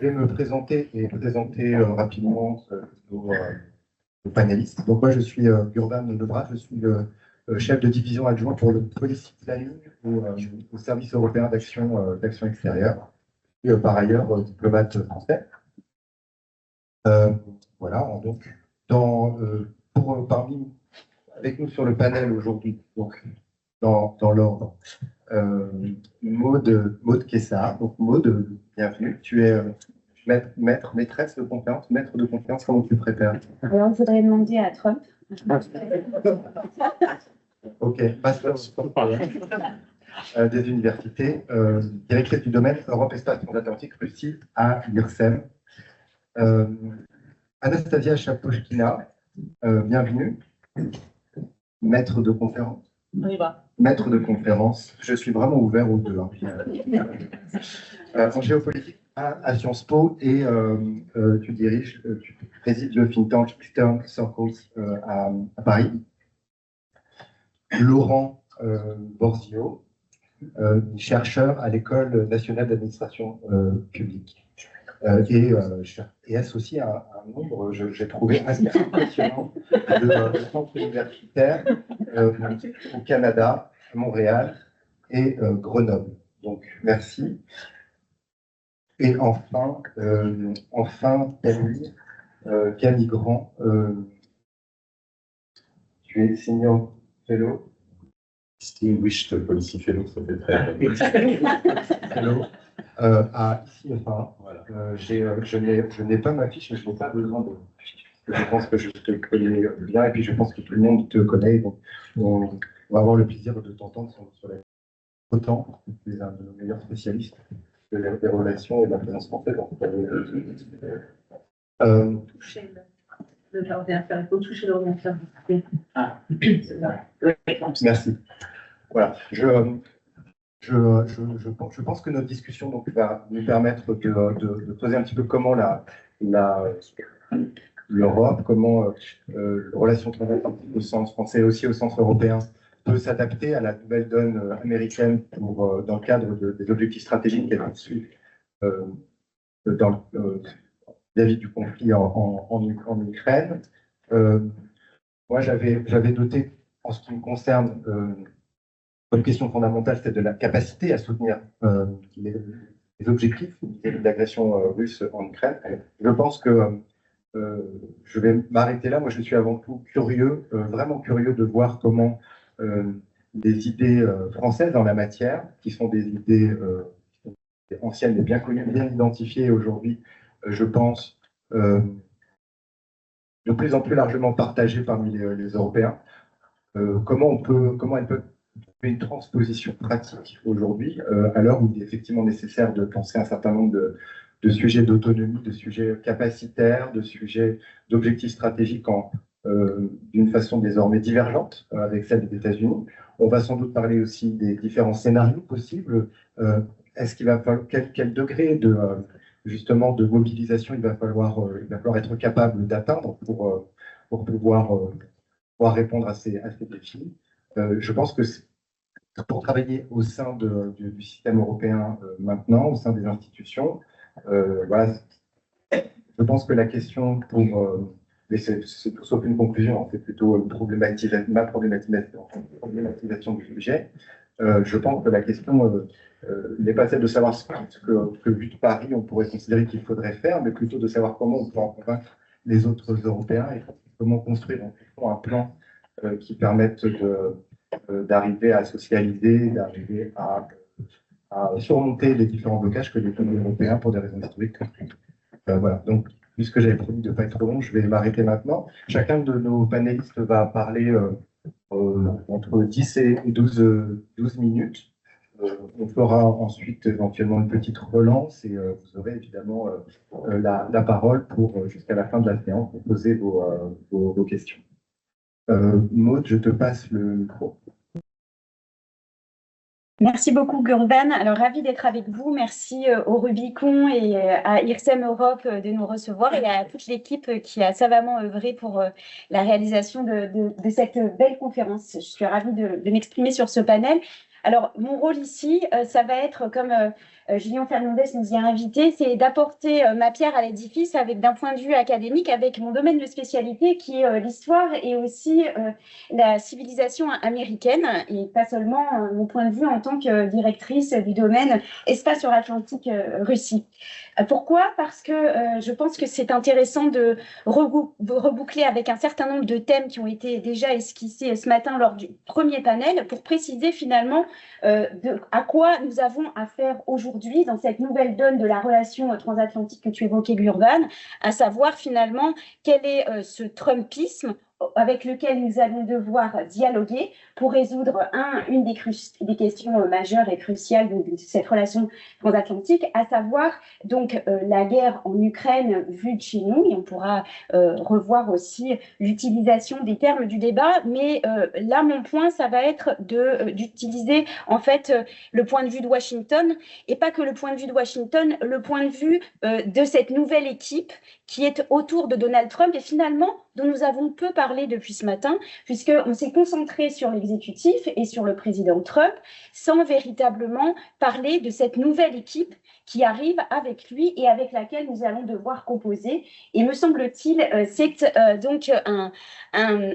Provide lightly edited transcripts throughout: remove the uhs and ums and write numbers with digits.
je vais me présenter et présenter rapidement nos panélistes. Donc moi, je suis Gurvan Lebras, je suis chef de division adjoint pour le Policy Planning au Service européen d'action extérieure, et par ailleurs diplomate français. Voilà, donc avec nous sur le panel aujourd'hui, donc dans l'ordre, Maud Kessa. Donc Maud, bienvenue. Tu es maîtresse de conférence, maître de conférence, comment tu préfères? Alors, il faudrait demander à Trump. Ok, master des universités, directrice du domaine Europe, Espace transatlantique, Russie à l'IRSEM. Anastasia Chapochkina, bienvenue. Maître de conférence. Maître de conférence, je suis vraiment ouvert aux deux. En géopolitique à Sciences Po et tu présides le think tank Eastern Circles à Paris. Laurent Borzio, chercheur à l'École nationale d'administration publique. Et associé à un nombre, j'ai trouvé assez impressionnant, de centres universitaires au Canada, à Montréal et Grenoble. Donc, merci. Et enfin Camille Grand, tu es senior fellow. Distinguished Policy Fellow, ça fait très bien. Fellow. Ici, enfin, voilà. Je n'ai pas ma fiche, mais je n'ai pas besoin de fiche. Je pense que je te connais bien, et puis je pense que tout le monde te connaît. Donc, on va avoir le plaisir de t'entendre sur les autant. Tu es un de nos meilleurs spécialistes des relations et de la présence française. Toucher l'ordinateur, il faut toucher l'ordinateur. Ah, merci. Voilà. Je pense que notre discussion donc, va nous permettre de poser un petit peu comment l'Europe, comment la relation transatlantique au sens français et aussi au sens européen peut s'adapter à la nouvelle donne américaine dans le cadre des objectifs stratégiques qu'elle poursuit vis-à-vis du conflit en Ukraine. Moi, j'avais noté, en ce qui me concerne, une question fondamentale, c'est de la capacité à soutenir les objectifs d'agression russe en Ukraine. Je pense que je vais m'arrêter là. Moi, je suis avant tout curieux, vraiment curieux de voir comment des idées françaises en la matière, qui sont des idées anciennes mais bien connues, bien identifiées aujourd'hui, je pense, de plus en plus largement partagées parmi les Européens. Comment elles peuvent trouver une transposition pratique aujourd'hui, à l'heure où il est effectivement nécessaire de penser un certain nombre de sujets d'autonomie, de sujets capacitaires, de sujets d'objectifs stratégiques d'une façon désormais divergente avec celle des États-Unis. On va sans doute parler aussi des différents scénarios possibles. Est-ce qu'il va falloir quel degré justement de mobilisation il va falloir être capable d'atteindre pour pouvoir répondre à ces défis. Je pense que pour travailler au sein du système européen maintenant, au sein des institutions, voilà, je pense que la question mais c'est tout sauf une conclusion, c'est plutôt ma problématisation du sujet. Je pense que la question n'est pas celle de savoir ce que vu de Paris, on pourrait considérer qu'il faudrait faire, mais plutôt de savoir comment on peut en convaincre les autres Européens et comment construire un plan qui permette d'arriver à socialiser, d'arriver à surmonter les différents blocages que les pays européens, pour des raisons historiques, voilà. Donc, puisque j'avais promis de ne pas être trop long, je vais m'arrêter maintenant. Chacun de nos panélistes va parler entre 10 et 12 minutes. On fera ensuite éventuellement une petite relance et vous aurez évidemment la parole jusqu'à la fin de la séance pour poser vos questions. Maud, je te passe le micro. Merci beaucoup, Gurvan. Alors, ravi d'être avec vous. Merci au Rubicon et à IRSEM Europe de nous recevoir et à toute l'équipe qui a savamment œuvré pour la réalisation de cette belle conférence. Je suis ravie de m'exprimer sur ce panel. Alors, mon rôle ici, ça va être, comme Julien Fernandez nous y a invités, c'est d'apporter ma pierre à l'édifice avec d'un point de vue académique, avec mon domaine de spécialité qui est l'histoire et aussi la civilisation américaine, et pas seulement mon point de vue en tant que directrice du domaine espace Atlantique Russie. Pourquoi? Parce que je pense que c'est intéressant de reboucler avec un certain nombre de thèmes qui ont été déjà esquissés ce matin lors du premier panel pour préciser finalement à quoi nous avons affaire aujourd'hui dans cette nouvelle donne de la relation transatlantique que tu évoquais, Gurvan, à savoir finalement quel est ce Trumpisme avec lequel nous allons devoir dialoguer pour résoudre une des questions majeures et cruciales de cette relation transatlantique, à savoir donc la guerre en Ukraine vue de chez nous, et on pourra revoir aussi l'utilisation des termes du débat, mais là mon point ça va être d'utiliser en fait le point de vue de Washington, et pas que le point de vue de Washington, le point de vue de cette nouvelle équipe qui est autour de Donald Trump et finalement dont nous avons peu parlé depuis ce matin, puisqu'on s'est concentré sur l'exécutif et sur le président Trump, sans véritablement parler de cette nouvelle équipe qui arrive avec lui et avec laquelle nous allons devoir composer. Et me semble-t-il, c'est donc un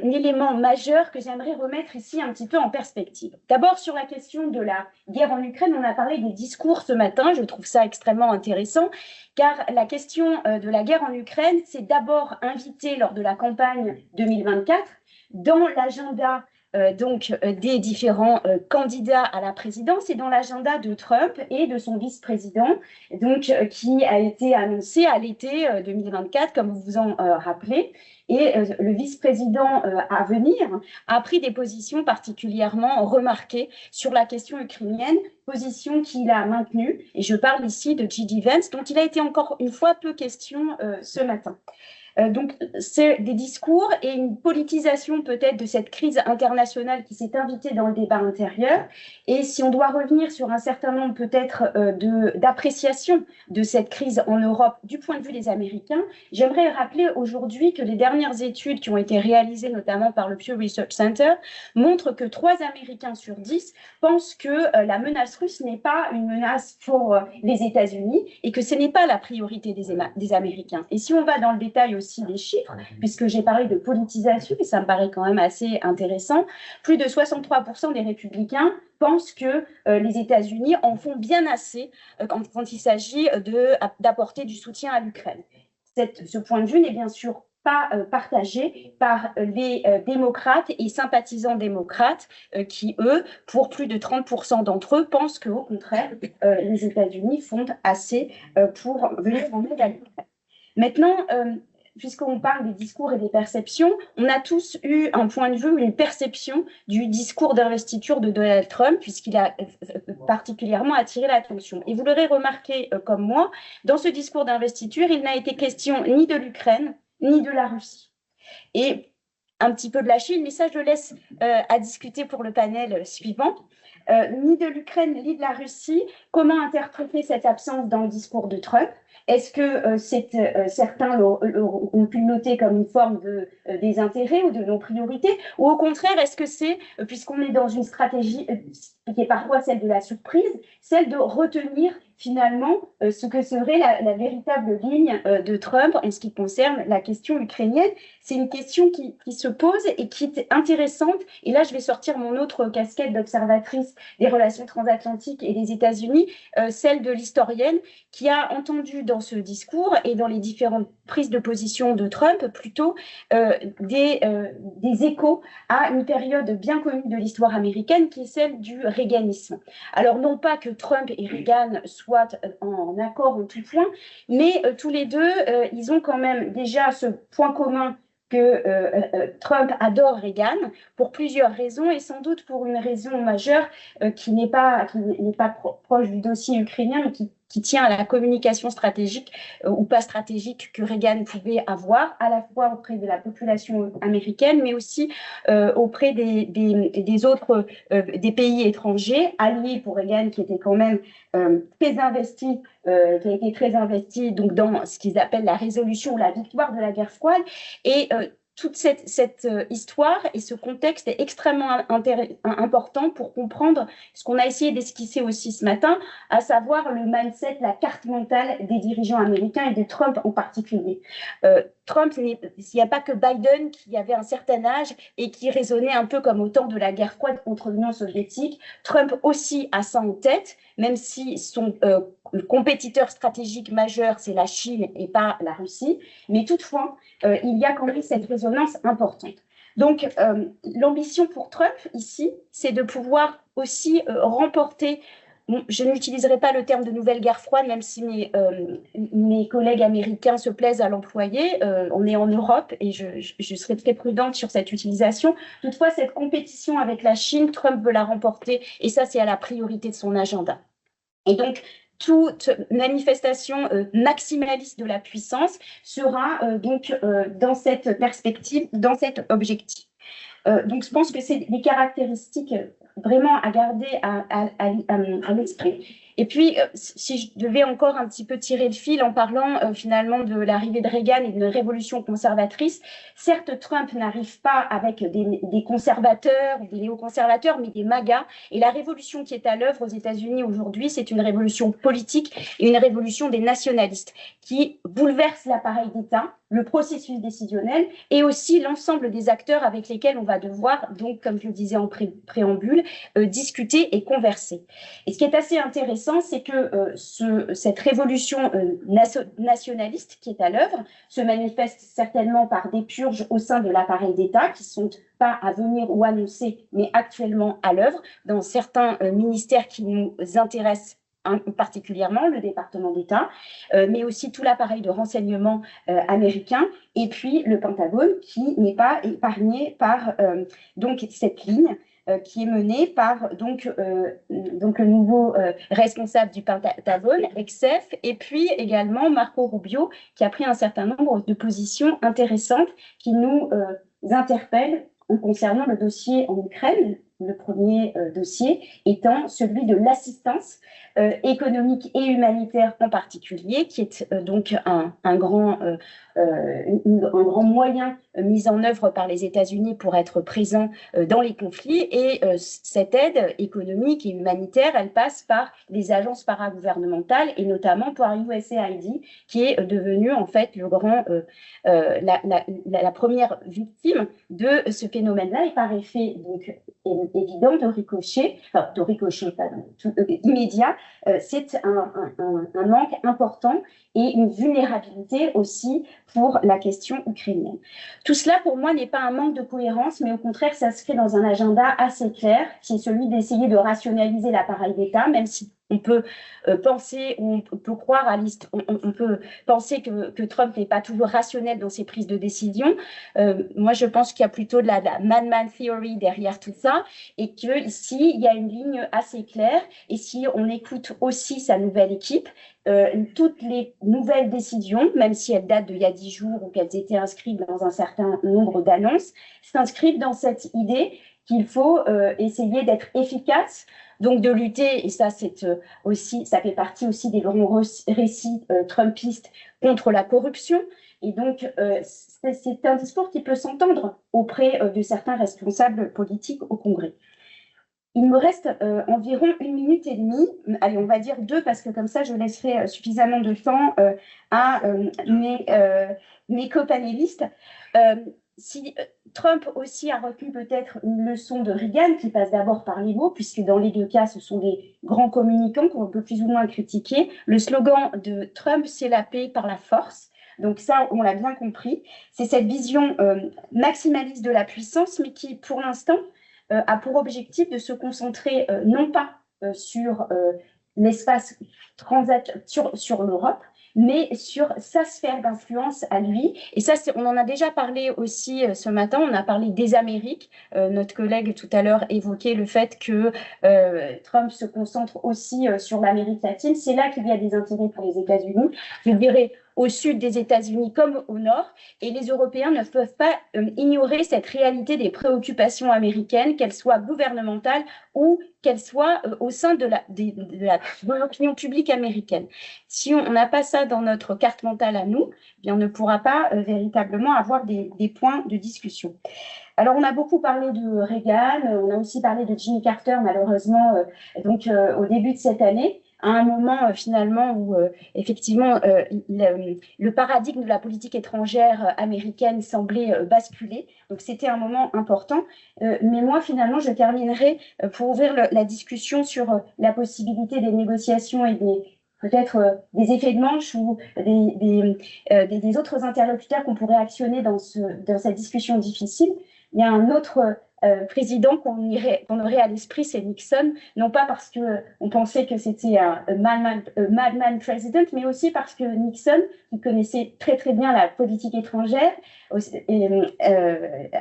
élément majeur que j'aimerais remettre ici un petit peu en perspective. D'abord, sur la question de la guerre en Ukraine, on a parlé des discours ce matin, je trouve ça extrêmement intéressant, car la question de la guerre en Ukraine, c'est d'abord invité lors de la campagne 2024 dans l'agenda des différents candidats à la présidence et dans l'agenda de Trump et de son vice-président, qui a été annoncé à l'été 2024, comme vous vous en rappelez. Et le vice-président à venir a pris des positions particulièrement remarquées sur la question ukrainienne, position qu'il a maintenue. Et je parle ici de J.D. Vance, dont il a été encore une fois peu question ce matin. Donc, c'est des discours et une politisation peut-être de cette crise internationale qui s'est invitée dans le débat intérieur. Et si on doit revenir sur un certain nombre peut-être d'appréciations de cette crise en Europe du point de vue des Américains, j'aimerais rappeler aujourd'hui que les dernières études qui ont été réalisées notamment par le Pew Research Center montrent que 3 Américains sur 10 pensent que la menace russe n'est pas une menace pour les États-Unis et que ce n'est pas la priorité des Américains. Et si on va dans le détail aussi des chiffres, puisque j'ai parlé de politisation, et ça me paraît quand même assez intéressant, plus de 63% des républicains pensent que les États-Unis en font bien assez quand il s'agit d'apporter du soutien à l'Ukraine. Ce point de vue n'est bien sûr pas partagé par les démocrates et sympathisants démocrates qui, eux, pour plus de 30% d'entre eux, pensent qu'au contraire, les États-Unis font assez pour venir en aide à l'Ukraine. Maintenant, puisqu'on parle des discours et des perceptions, on a tous eu un point de vue, une perception du discours d'investiture de Donald Trump, puisqu'il a particulièrement attiré l'attention. Et vous l'aurez remarqué comme moi, dans ce discours d'investiture, il n'a été question ni de l'Ukraine, ni de la Russie. Et un petit peu de la Chine, mais ça, je laisse à discuter pour le panel suivant. Ni de l'Ukraine, ni de la Russie. Comment interpréter cette absence dans le discours de Trump? Est-ce que certains ont pu le noter comme une forme de désintérêt ou de non-priorité? Ou au contraire, est-ce que c'est, puisqu'on est dans une stratégie qui est parfois celle de la surprise, celle de retenir finalement ce que serait la véritable ligne de Trump en ce qui concerne la question ukrainienne? C'est une question qui se pose et qui est intéressante. Et là, je vais sortir mon autre casquette d'observatrice des relations transatlantiques et des États-Unis, celle de l'historienne qui a entendu dans ce discours et dans les différentes prises de position de Trump plutôt des échos à une période bien connue de l'histoire américaine qui est celle du reaganisme. Alors non pas que Trump et Reagan soient en accord en tout point, mais tous les deux, ils ont quand même déjà ce point commun que Trump adore Reagan pour plusieurs raisons et sans doute pour une raison majeure qui n'est pas proche du dossier ukrainien, mais qui tient à la communication stratégique ou pas stratégique que Reagan pouvait avoir, à la fois auprès de la population américaine, mais aussi auprès des autres des pays étrangers, alliés pour Reagan, qui était quand même très investi, qui a été très investi donc, dans ce qu'ils appellent la résolution ou la victoire de la guerre froide. Et toute cette histoire et ce contexte est extrêmement important pour comprendre ce qu'on a essayé d'esquisser aussi ce matin, à savoir le mindset, la carte mentale des dirigeants américains et de Trump en particulier. Trump, il n'y a pas que Biden qui avait un certain âge et qui raisonnait un peu comme au temps de la guerre froide contre l'Union soviétique. Trump aussi a ça en tête, même si son compétiteur stratégique majeur, c'est la Chine et pas la Russie. Mais toutefois, il y a quand même cette résonance importante. Donc, l'ambition pour Trump, ici, c'est de pouvoir aussi remporter. Bon, je n'utiliserai pas le terme de nouvelle guerre froide, même si mes collègues américains se plaisent à l'employer. On est en Europe et je serai très prudente sur cette utilisation. Toutefois, cette compétition avec la Chine, Trump veut la remporter et ça, c'est à la priorité de son agenda. Et donc, toute manifestation maximaliste de la puissance sera donc dans cette perspective, dans cet objectif. Donc, je pense que c'est des caractéristiques vraiment à garder à l'esprit. Et puis, si je devais encore un petit peu tirer le fil en parlant finalement de l'arrivée de Reagan et d'une révolution conservatrice, certes, Trump n'arrive pas avec des conservateurs, des néoconservateurs, mais des MAGA. Et la révolution qui est à l'œuvre aux États-Unis aujourd'hui, c'est une révolution politique et une révolution des nationalistes qui bouleverse l'appareil d'État, le processus décisionnel et aussi l'ensemble des acteurs avec lesquels on va devoir, donc, comme je le disais en préambule, discuter et converser. Et ce qui est assez intéressant, c'est que cette révolution nationaliste qui est à l'œuvre se manifeste certainement par des purges au sein de l'appareil d'État qui sont pas à venir ou annoncées, mais actuellement à l'œuvre dans certains ministères qui nous intéressent particulièrement, le département d'État, mais aussi tout l'appareil de renseignement américain, et puis le Pentagone qui n'est pas épargné par donc cette ligne qui est menée par donc le nouveau responsable du Pentagone, Exef, et puis également Marco Rubio, qui a pris un certain nombre de positions intéressantes qui nous interpellent concernant le dossier en Ukraine, le premier dossier étant celui de l'assistance économique et humanitaire en particulier, qui est donc un grand moyen mis en œuvre par les États-Unis pour être présents dans les conflits. Et cette aide économique et humanitaire, elle passe par les agences paragouvernementales et notamment par USAID, qui est devenu en fait le grand, la première victime de ce phénomène-là, et par effet donc évident de ricochet, immédiat, c'est un manque important et une vulnérabilité aussi pour la question ukrainienne. Tout cela, pour moi, n'est pas un manque de cohérence, mais au contraire, ça se fait dans un agenda assez clair, qui est celui d'essayer de rationaliser l'appareil d'État, même si on peut penser, ou on peut croire on peut penser que Trump n'est pas toujours rationnel dans ses prises de décision. Moi, je pense qu'il y a plutôt de la madman theory derrière tout ça, et qu'ici, il y a une ligne assez claire. Et si on écoute aussi sa nouvelle équipe, toutes les nouvelles décisions, même si elles datent d'il y a 10 jours ou qu'elles étaient inscrites dans un certain nombre d'annonces, s'inscrivent dans cette idée qu'il faut essayer d'être efficace, donc de lutter, et ça c'est aussi, ça fait partie aussi des grands récits trumpistes contre la corruption. Et donc c'est un discours qui peut s'entendre auprès de certains responsables politiques au Congrès. Il me reste environ 1 minute et demie, allez, on va dire 2, parce que comme ça, je laisserai suffisamment de temps à mes copanélistes. Si Trump aussi a retenu peut-être une leçon de Reagan, qui passe d'abord par les mots, puisque dans les deux cas, ce sont des grands communicants qu'on peut plus ou moins critiquer. Le slogan de Trump, c'est la paix par la force. Donc ça, on l'a bien compris. C'est cette vision maximaliste de la puissance, mais qui, pour l'instant, a pour objectif de se concentrer non pas sur l'espace sur l'Europe, mais sur sa sphère d'influence à lui. Et ça, on en a déjà parlé aussi ce matin, on a parlé des Amériques. Notre collègue tout à l'heure évoquait le fait que Trump se concentre aussi sur l'Amérique latine. C'est là qu'il y a des intérêts pour les États-Unis. Je dirais au sud des États-Unis comme au nord, et les Européens ne peuvent pas ignorer cette réalité des préoccupations américaines, qu'elles soient gouvernementales ou qu'elles soient au sein de l'opinion publique américaine. Si on n'a pas ça dans notre carte mentale à nous, eh bien on ne pourra pas véritablement avoir des points de discussion. Alors, on a beaucoup parlé de Reagan, on a aussi parlé de Jimmy Carter, malheureusement, au début de cette année, à un moment finalement où effectivement le paradigme de la politique étrangère américaine semblait basculer. Donc, c'était un moment important. Mais moi, finalement, je terminerai pour ouvrir la discussion sur la possibilité des négociations et peut-être des effets de manche ou des autres interlocuteurs qu'on pourrait actionner dans cette discussion difficile. Il y a un autre président qu'on aurait à l'esprit, c'est Nixon, non pas parce qu'on pensait que c'était un madman president, mais aussi parce que Nixon, qui connaissait très très bien la politique étrangère,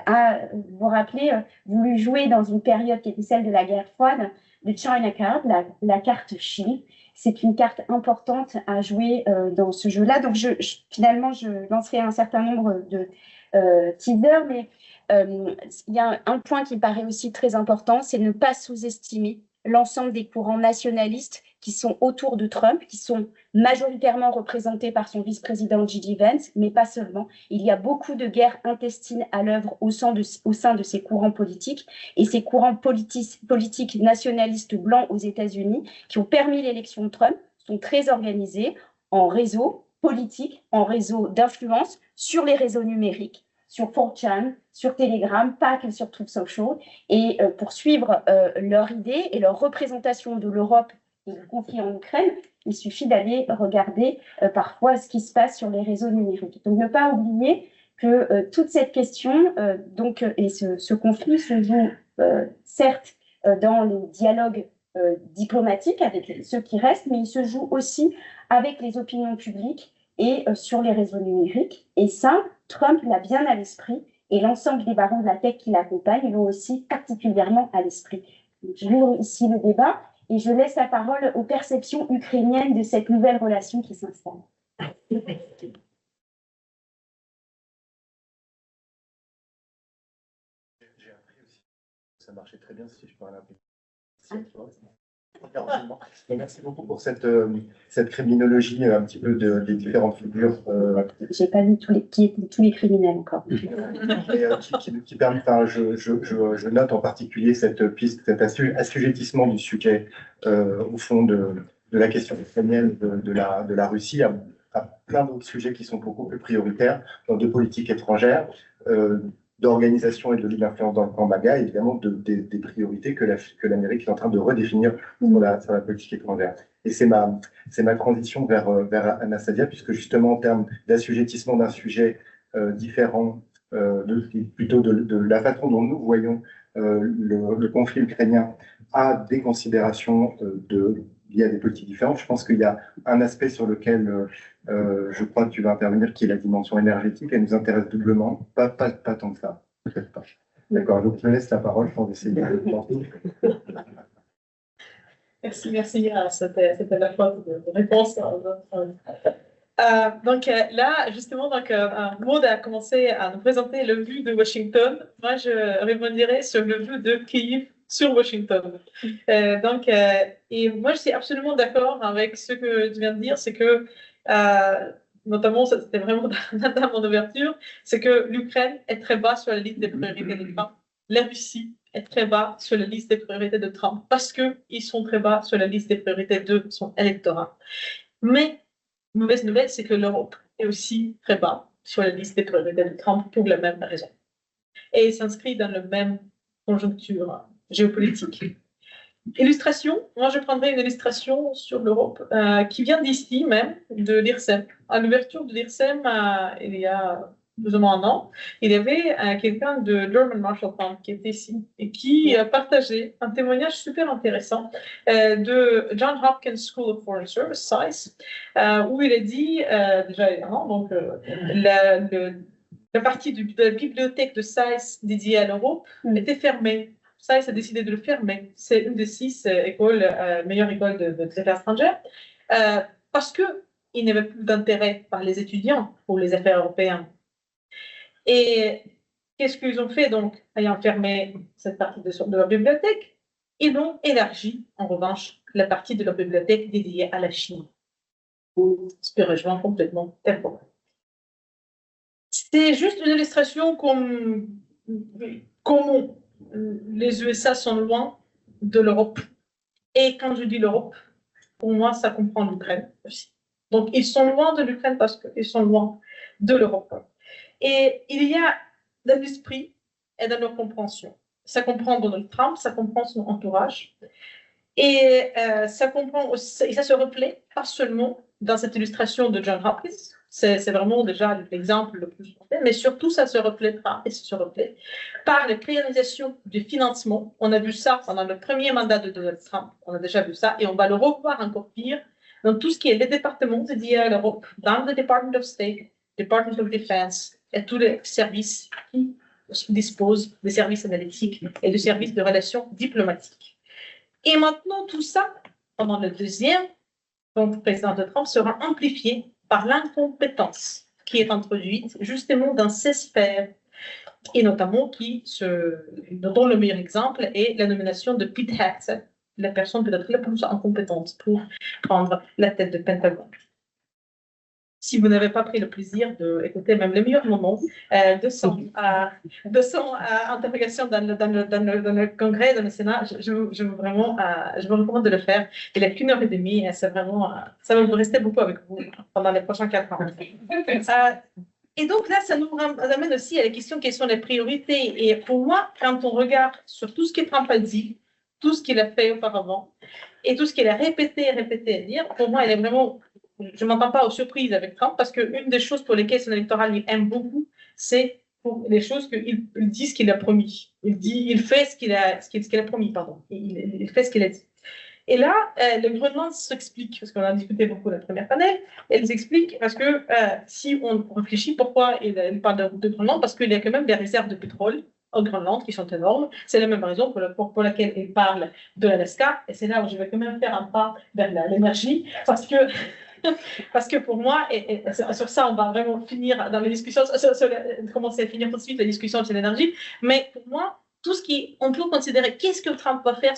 a, vous vous rappelez, voulu jouer dans une période qui était celle de la guerre froide, le China Card, la carte Chine. C'est une carte importante à jouer dans ce jeu-là. Donc finalement, je lancerai un certain nombre de teasers, mais il y a un point qui me paraît aussi très important, c'est ne pas sous-estimer l'ensemble des courants nationalistes qui sont autour de Trump, qui sont majoritairement représentés par son vice-président J.D. Vance, mais pas seulement. Il y a beaucoup de guerres intestines à l'œuvre au sein de ces courants politiques, et ces courants politiques nationalistes blancs aux États-Unis qui ont permis l'élection de Trump sont très organisés en réseau politique, en réseau d'influence sur les réseaux numériques, sur 4chan, sur Telegram, pas que sur Truth Social, et pour suivre leur idée et leur représentation de l'Europe et du conflit en Ukraine, il suffit d'aller regarder parfois ce qui se passe sur les réseaux numériques. Donc ne pas oublier que toute cette question et ce conflit se joue certes dans les dialogues diplomatiques avec ceux qui restent, mais il se joue aussi avec les opinions publiques et sur les réseaux numériques. Et ça, Trump l'a bien à l'esprit, et l'ensemble des barons de la tech qui l'accompagnent l'ont aussi particulièrement à l'esprit. J'ouvre ici le débat et je laisse la parole aux perceptions ukrainiennes de cette nouvelle relation qui s'installe. J'ai appris aussi que ça marchait très bien si je parlais un peu. Merci beaucoup pour cette criminologie un petit peu des différentes figures. J'ai pas vu tous les criminels encore. Qui permet, enfin, je note en particulier cette piste, cet assujettissement du sujet au fond de la question ukrainienne de la Russie à plein d'autres sujets qui sont beaucoup plus prioritaires, de politique étrangère, d'organisation et de l'influence dans le camp MAGA, et évidemment des priorités que l'Amérique est en train de redéfinir sur la politique étrangère. Et c'est ma transition vers Anastasia, puisque justement en termes d'assujettissement d'un sujet différent, plutôt de la façon dont nous voyons le conflit ukrainien à des considérations liées à des politiques différentes, je pense qu'il y a un aspect sur lequel je crois que tu vas intervenir, qui est la dimension énergétique. Elle nous intéresse doublement, pas tant que ça, peut-être pas. D'accord, donc je laisse la parole pour essayer de Merci. C'était la fois de réponse. Donc là, justement, Maud a commencé à nous présenter le vue de Washington. Moi, je rebondirai sur le vue de Kiev sur Washington. Et moi, je suis absolument d'accord avec ce que tu viens de dire, c'est que, notamment, c'était vraiment dans mon ouverture, c'est que l'Ukraine est très bas sur la liste des priorités de Trump. La Russie est très bas sur la liste des priorités de Trump parce qu'ils sont très bas sur la liste des priorités de son électorat. Mais, mauvaise nouvelle, c'est que l'Europe est aussi très bas sur la liste des priorités de Trump pour la même raison. Et s'inscrit dans la même conjoncture géopolitique. Illustration, moi je prendrai une illustration sur l'Europe qui vient d'ici même, de l'IRSEM. À l'ouverture de l'IRSEM, il y a plus ou moins un an, il y avait quelqu'un de German Marshall Fund qui était ici et qui partageait un témoignage super intéressant de Johns Hopkins School of Foreign Service, SAIS, où il a dit, déjà évidemment, donc la partie de la bibliothèque de SAIS dédiée à l'Europe était fermée. SAIS a décidé de le fermer. C'est une des 6 écoles, meilleures écoles des affaires étrangères, parce que il n'y avait plus d'intérêt par les étudiants pour les affaires européennes. Et qu'est-ce qu'ils ont fait donc, ayant fermé cette partie de leur bibliothèque? Ils ont élargi, en revanche, la partie de leur bibliothèque dédiée à la Chine, ce qui rejoint complètement Tempo. C'est juste une illustration comme comment les USA sont loin de l'Europe. Et quand je dis l'Europe, pour moi, ça comprend l'Ukraine aussi. Donc, ils sont loin de l'Ukraine parce qu'ils sont loin de l'Europe. Et il y a dans l'esprit et dans leur compréhension. Ça comprend Donald Trump, ça comprend son entourage. Et ça comprend aussi, et ça se reflète pas seulement dans cette illustration de John Hopkins, c'est vraiment déjà l'exemple le plus important, mais surtout ça se reflètera et ça se reflète par la priorisation du financement. On a vu ça pendant le premier mandat de Donald Trump, on a déjà vu ça, et on va le revoir encore pire dans tout ce qui est les départements dédiés à l'Europe, dans le Department of State, Department of Defense, et tous les services qui disposent des services analytiques et de services de relations diplomatiques. Et maintenant, tout ça, pendant le deuxième président de Trump, sera amplifié par l'incompétence qui est introduite justement dans ces sphères, et notamment dont le meilleur exemple est la nomination de Pete Hegseth, la personne peut-être la plus incompétente pour prendre la tête de Pentagone. Si vous n'avez pas pris le plaisir d'écouter même les meilleurs moments de son interrogation dans le Congrès, dans le Sénat, je vous recommande de le faire. Il n'est qu'1 heure et demie et c'est vraiment, ça va vous rester beaucoup avec vous pendant les prochains 4 ans. Et donc là, ça nous amène aussi à la question quelles sont les priorités. Et pour moi, quand on regarde sur tout ce que Trump a dit, tout ce qu'il a fait auparavant et tout ce qu'il a répété à dire, pour moi, il est vraiment... Je ne m'entends pas aux surprises avec Trump parce qu'une des choses pour lesquelles son électorat lui aime beaucoup, c'est pour les choses qu'il dit ce qu'il a promis. Il fait ce qu'il a promis, pardon. Il fait ce qu'il a dit. Et là, le Groenland s'explique, parce qu'on a discuté beaucoup dans la première panel, elle s'explique parce que si on réfléchit pourquoi il parle de Groenland, parce qu'il y a quand même des réserves de pétrole au Groenland qui sont énormes. C'est la même raison pour laquelle il parle de l'Alaska. Et c'est là où je vais quand même faire un pas vers l'énergie, parce que pour moi, et sur ça, on va vraiment finir dans les discussions, commencer à finir tout de suite la discussion sur l'énergie, mais pour moi, tout ce on peut considérer qu'est-ce que Trump va faire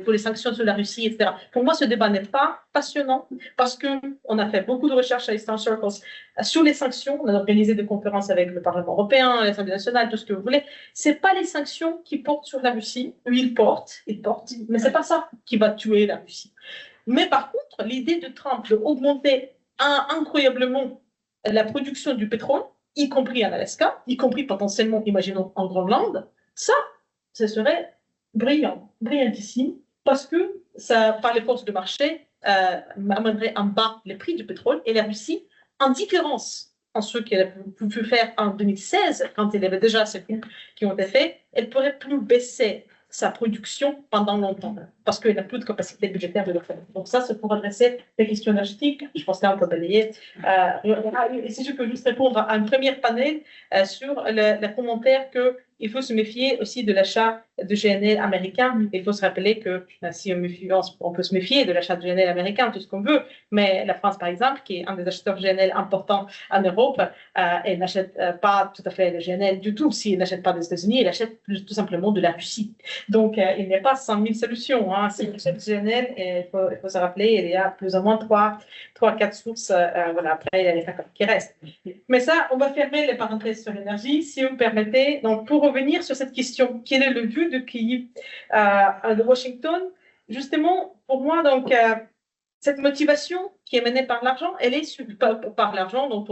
pour les sanctions sur la Russie, etc. Pour moi, ce débat n'est pas passionnant parce qu'on a fait beaucoup de recherches à Eastern Circles sur les sanctions. On a organisé des conférences avec le Parlement européen, l'Assemblée nationale, tout ce que vous voulez. Ce n'est pas les sanctions qui portent sur la Russie. Ils portent, mais ce n'est pas ça qui va tuer la Russie. Mais par contre, l'idée de Trump d'augmenter incroyablement la production du pétrole, y compris en Alaska, y compris potentiellement, imaginons, en Groenland, ça serait brillant, brillantissime, parce que ça, par les forces de marché, amènerait en bas les prix du pétrole et la Russie, en différence en ce qu'elle a pu faire en 2016, quand il y avait déjà ces coupes qui ont été faits, elle pourrait plus baisser sa production pendant longtemps, parce qu'il n'a plus de capacité budgétaire de le faire. Donc ça, c'est pour adresser les questions énergétiques. Je pense qu'on peut balayer. Et si je peux juste répondre à un premier panel sur le commentaire qu'il faut se méfier aussi de l'achat de GNL américain. Il faut se rappeler que si on peut se méfier de l'achat de GNL américain, tout ce qu'on veut, mais la France, par exemple, qui est un des acheteurs GNL importants en Europe, elle n'achète pas tout à fait le GNL du tout. S'il n'achète pas des États-Unis, elle achète tout simplement de la Russie. Donc, il n'y a pas 100 000 solutions. Hein. Si on achète GNL, il faut se rappeler, il y a plus ou moins 3-4 sources. Voilà, après, il y a les facteurs qui restent. Mais ça, on va fermer les parenthèses sur l'énergie, si vous me permettez. Donc, pour revenir sur cette question, quel est le but de Kyiv de Washington? Justement, pour moi, donc, cette motivation qui est menée par l'argent, elle est par l'argent, donc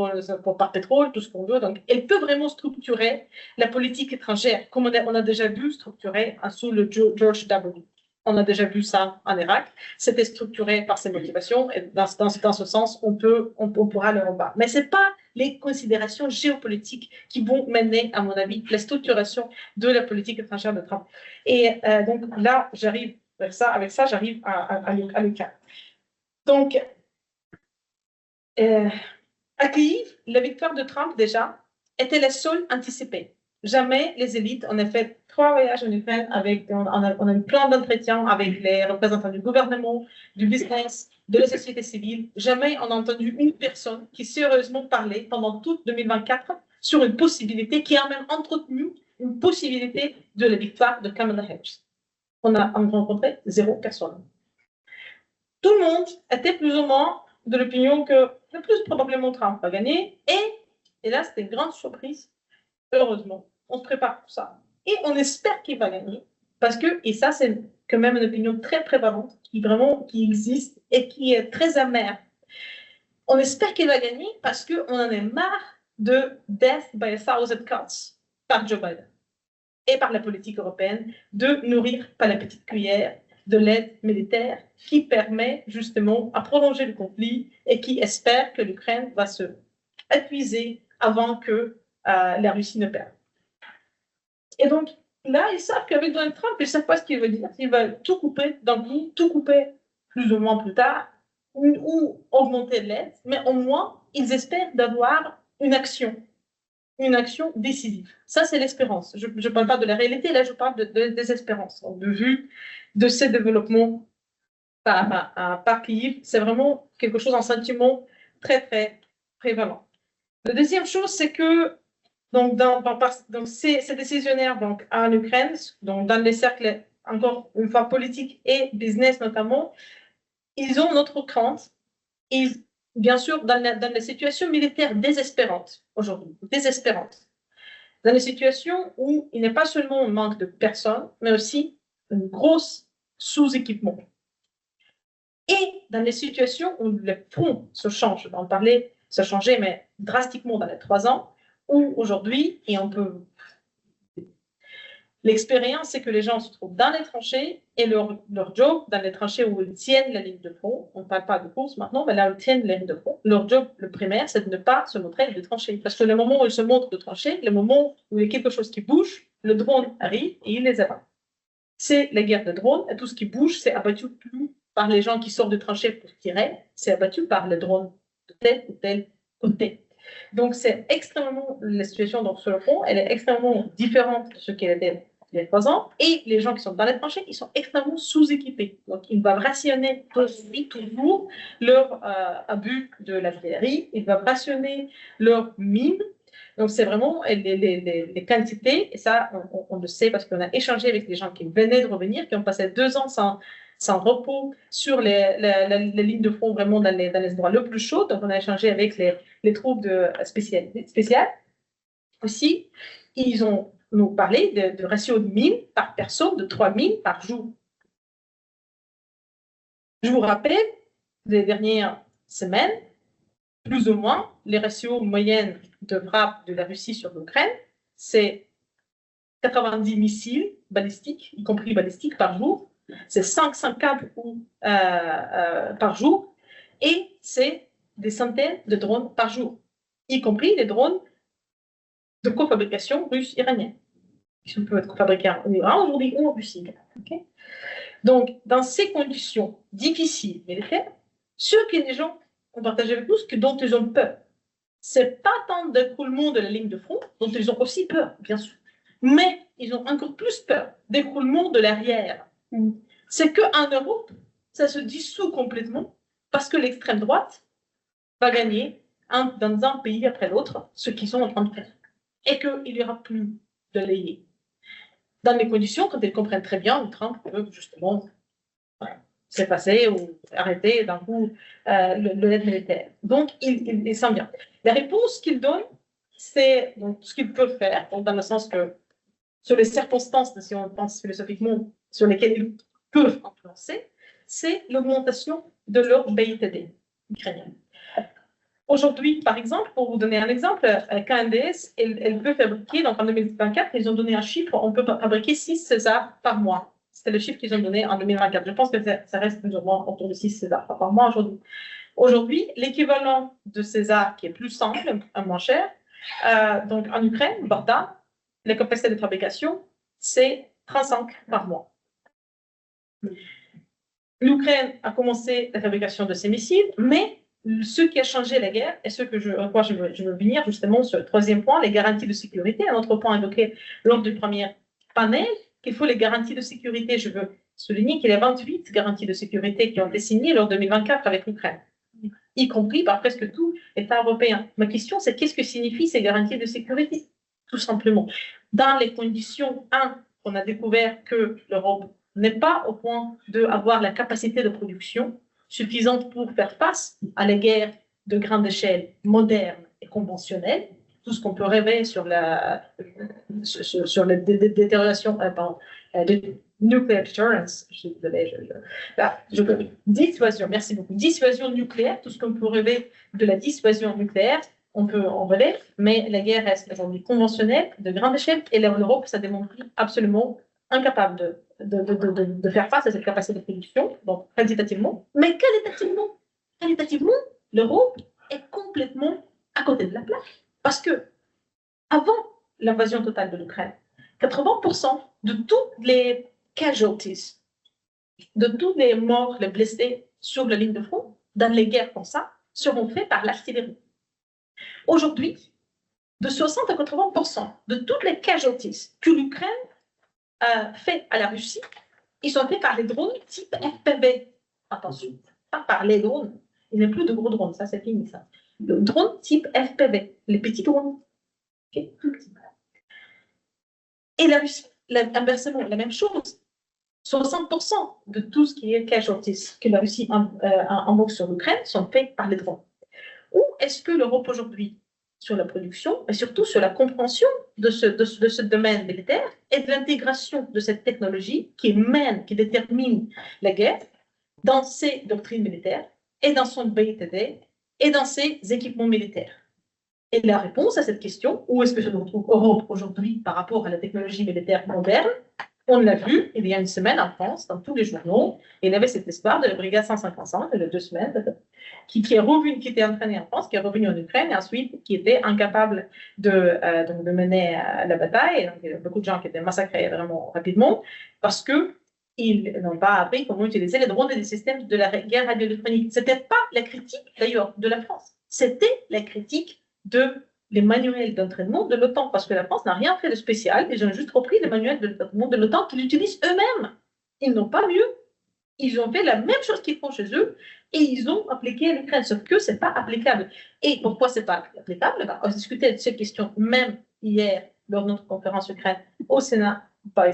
par pétrole, tout ce qu'on veut. Donc, elle peut vraiment structurer la politique étrangère, comme on a déjà vu structurer sous le George W. On a déjà vu ça en Irak. C'était structuré par ces motivations. Et dans ce sens, on pourra le rebattre. Mais ce n'est pas les considérations géopolitiques qui vont mener, à mon avis, la structuration de la politique étrangère de Trump. Et donc là, j'arrive vers ça. Avec ça, j'arrive à l'Ukraine. Donc, à Kyiv, la victoire de Trump, déjà, était la seule anticipée. Jamais les élites, on a fait 3 voyages en Ukraine, on a eu plein d'entretiens avec les représentants du gouvernement, du business, de la société civile. Jamais on a entendu une personne qui sérieusement parlait pendant tout 2024 sur une possibilité, qui a même entretenu une possibilité de la victoire de Kamala Harris. On a rencontré 0 personne. Tout le monde était plus ou moins de l'opinion que le plus probablement Trump va gagner. Et là, c'était une grande surprise. Heureusement, on se prépare pour ça. Et on espère qu'il va gagner. Parce que, et ça, c'est quand même une opinion très prévalente, qui existe et qui est très amère. On espère qu'il va gagner parce qu'on en est marre de death by a thousand cuts par Joe Biden et par la politique européenne de nourrir par la petite cuillère de l'aide militaire qui permet justement à prolonger le conflit et qui espère que l'Ukraine va se épuiser avant que la Russie ne perde. Et donc, là, ils savent qu'avec Donald Trump, ils ne savent pas ce qu'il veut dire. Ils veulent tout couper d'un coup, tout couper plus ou moins plus tard, ou augmenter l'aide, mais au moins, ils espèrent d'avoir une action décisive. Ça, c'est l'espérance. Je ne parle pas de la réalité, là, je parle des espérances. Donc, de vue de ces développements par Kyiv, c'est vraiment quelque chose, un sentiment très, très prévalent. La deuxième chose, c'est que donc, ces décisionnaires donc, en Ukraine, donc dans les cercles, encore une fois, politiques et business notamment, ils ont notre crainte. Bien sûr, dans les situations militaires désespérantes aujourd'hui, dans les situations où il n'est pas seulement un manque de personnes, mais aussi un gros sous-équipement. Et dans les situations où le front se change, on parlait, ça changeait, mais drastiquement dans les 3 ans, où aujourd'hui, et on peut... L'expérience, c'est que les gens se trouvent dans les tranchées et leur job, dans les tranchées où ils tiennent la ligne de front, on ne parle pas de course maintenant, mais là où ils tiennent la ligne de front, leur job, le primaire, c'est de ne pas se montrer de tranchées. Parce que le moment où ils se montrent de tranchées, le moment où il y a quelque chose qui bouge, le drone arrive et il les abat. C'est la guerre de drones, et tout ce qui bouge, c'est abattu plus par les gens qui sortent de tranchées pour tirer, c'est abattu par le drone de tel ou tel côté. Donc, c'est extrêmement, la situation donc, sur le front, elle est extrêmement différente de ce qu'elle était il y a 3 ans. Et les gens qui sont dans les tranchées, ils sont extrêmement sous-équipés. Donc, ils doivent rationner toujours leur abus de l'artillerie, ils doivent rationner leurs mines. Donc, c'est vraiment les quantités, et ça, on le sait parce qu'on a échangé avec des gens qui venaient de revenir, qui ont passé 2 ans sans repos sur les lignes de front, vraiment dans les endroits le plus chauds. Donc, on a échangé avec les troupes spéciales. Aussi, ils ont nous parlé de ratio de mines par personne, de 3 mines par jour. Je vous rappelle, les dernières semaines, plus ou moins, les ratios moyennes de frappe de la Russie sur l'Ukraine, c'est 90 missiles balistiques, y compris balistiques, par jour. C'est 504 par jour. Et c'est des centaines de drones par jour, y compris les drones de cofabrication russe-iranienne, qui peuvent être fabriqués en Iran aujourd'hui ou en Russie. Okay? Donc, dans ces conditions difficiles militaires, ce que les gens ont partagé avec nous, ce dont ils ont peur, c'est pas tant d'écroulement de la ligne de front, dont ils ont aussi peur, bien sûr, mais ils ont encore plus peur d'écroulement de l'arrière. C'est qu'en Europe, ça se dissout complètement parce que l'extrême droite va gagner dans un pays après l'autre ce qu'ils sont en train de faire. Et qu'il n'y aura plus de l'allié. Dans les conditions, quand ils comprennent très bien, le Trump peut justement s'effacer ou arrêter d'un coup l'aide militaire. Donc, il sent bien. La réponse qu'il donne, c'est donc, ce qu'ils peuvent faire, donc, dans le sens que sur les circonstances, si on pense philosophiquement, sur lesquelles ils peuvent influencer, c'est l'augmentation de leur BITD ukrainien. Aujourd'hui, par exemple, pour vous donner un exemple, KNDS, elle peut fabriquer, donc en 2024, ils ont donné un chiffre, on peut fabriquer 6 Césars par mois. C'était le chiffre qu'ils ont donné en 2024. Je pense que ça reste plus ou moins autour de 6 Césars par mois aujourd'hui. Aujourd'hui, l'équivalent de César, qui est plus simple, moins cher, donc en Ukraine, Borda, les capacités de fabrication, c'est 35 par mois. L'Ukraine a commencé la fabrication de ces missiles, mais ce qui a changé la guerre, et ce que je veux venir justement sur le 3e point, les garanties de sécurité, un autre point évoqué lors du premier panel, qu'il faut les garanties de sécurité. Je veux souligner qu'il y a 28 garanties de sécurité qui ont été signées lors de 2024 avec l'Ukraine, y compris par presque tout État européen. Ma question, c'est qu'est-ce que signifient ces garanties de sécurité? Tout simplement. Dans les conditions, on a découvert que l'Europe n'est pas au point d'avoir la capacité de production suffisante pour faire face à la guerre de grande échelle, moderne et conventionnelle, tout ce qu'on peut rêver sur la détérioration, de nuclear deterrence, dissuasion, merci beaucoup, dissuasion nucléaire, tout ce qu'on peut rêver de la dissuasion nucléaire, on peut en rêver, mais la guerre reste aujourd'hui conventionnelle, de grande échelle, et l'Europe s'est démontré absolument incapable de faire face à cette capacité de production, donc quantitativement, mais qualitativement, l'Europe est complètement à côté de la plaque. Parce que, avant l'invasion totale de l'Ukraine, 80% de toutes les casualties, de tous les morts, les blessés sur la ligne de front, dans les guerres comme ça, seront faits par l'artillerie. Aujourd'hui, de 60 à 80% de toutes les casualties que l'Ukraine fait à la Russie, ils sont faits par les drones type FPV. Attention, pas par les drones. Il n'y a plus de gros drones, ça c'est fini ça. Le drone type FPV, les petits drones. Okay, tout petit. Et la Russie, inversement, la même chose. 60% de tout ce qui est casualties que la Russie envoie sur l'Ukraine sont faits par les drones. Où est-ce que l'Europe aujourd'hui, sur la production, mais surtout sur la compréhension de ce domaine militaire et de l'intégration de cette technologie qui détermine la guerre dans ses doctrines militaires et dans son BITD et dans ses équipements militaires? Et la réponse à cette question, où est-ce que se retrouve l'Europe aujourd'hui par rapport à la technologie militaire moderne? On l'a vu il y a une semaine en France, dans tous les journaux, il y avait cet espoir de la brigade 155, il y a 2 semaines, qui était entraînée en France, qui est revenue en Ukraine, et ensuite qui était incapable de mener la bataille. Et donc, il y a beaucoup de gens qui étaient massacrés vraiment rapidement, parce qu'ils n'ont pas appris comment utiliser les drones et les systèmes de la guerre radioélectronique. Ce n'était pas la critique, d'ailleurs, de la France, c'était la critique les manuels d'entraînement de l'OTAN, parce que la France n'a rien fait de spécial, ils ont juste repris les manuels d'entraînement de l'OTAN qu'ils utilisent eux-mêmes. Ils n'ont pas mieux. Ils ont fait la même chose qu'ils font chez eux et ils ont appliqué à l'Ukraine, sauf que ce n'est pas applicable. Et pourquoi ce n'est pas applicable? On a discuté de ces questions même hier lors de notre conférence Ukraine au Sénat par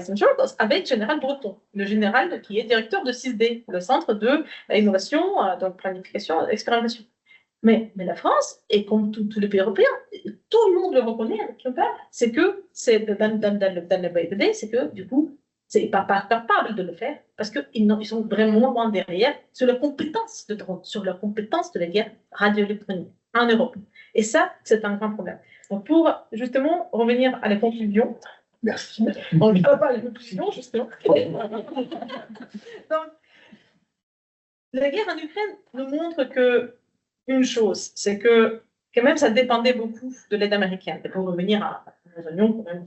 avec le général Breton, le général qui est directeur de 6D, le centre de l'innovation, de planification, expérimentation. Mais la France, et comme tous les pays européens, tout le monde le reconnaît, c'est que c'est dans le BITD, c'est que du coup, c'est pas capable de le faire parce qu'ils sont vraiment loin derrière sur la compétence de drone, sur la compétence de la guerre radioélectronique en Europe. Et ça, c'est un grand problème. Donc, pour justement revenir à la conclusion. Merci. On ne peut pas la conclusion, justement. Donc, la guerre en Ukraine nous montre que une chose, c'est que quand même ça dépendait beaucoup de l'aide américaine. Et pour revenir à nos oignons, quand même,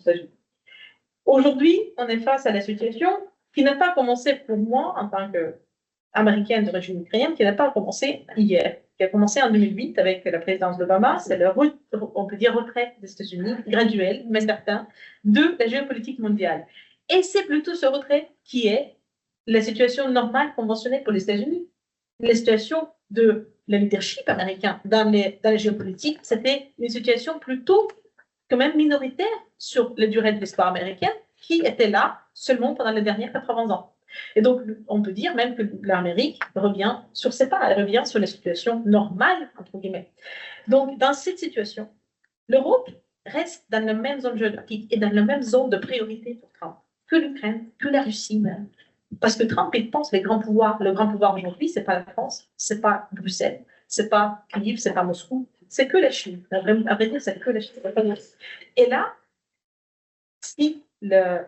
aujourd'hui, on est face à la situation qui n'a pas commencé pour moi en tant qu'américaine de régime ukrainien, qui n'a pas commencé hier, qui a commencé en 2008 avec la présidence d'Obama. C'est on peut dire, retrait des États-Unis, graduel, mais certain, de la géopolitique mondiale. Et c'est plutôt ce retrait qui est la situation normale, conventionnelle pour les États-Unis. La situation de le leadership américain dans la géopolitique, c'était une situation plutôt quand même minoritaire sur la durée de l'histoire américaine, qui était là seulement pendant les dernières 80 ans. Et donc, on peut dire même que l'Amérique revient sur ses pas, elle revient sur la situation normale, entre guillemets. Donc, dans cette situation, l'Europe reste dans la même zone géographique et dans la même zone de priorité pour Trump que l'Ukraine, que la Russie même. Parce que Trump, il pense le grand pouvoir aujourd'hui, c'est pas la France, c'est pas Bruxelles, c'est pas Kyiv, c'est pas Moscou, c'est que la Chine. À vrai dire, c'est que la Chine. Et là, si le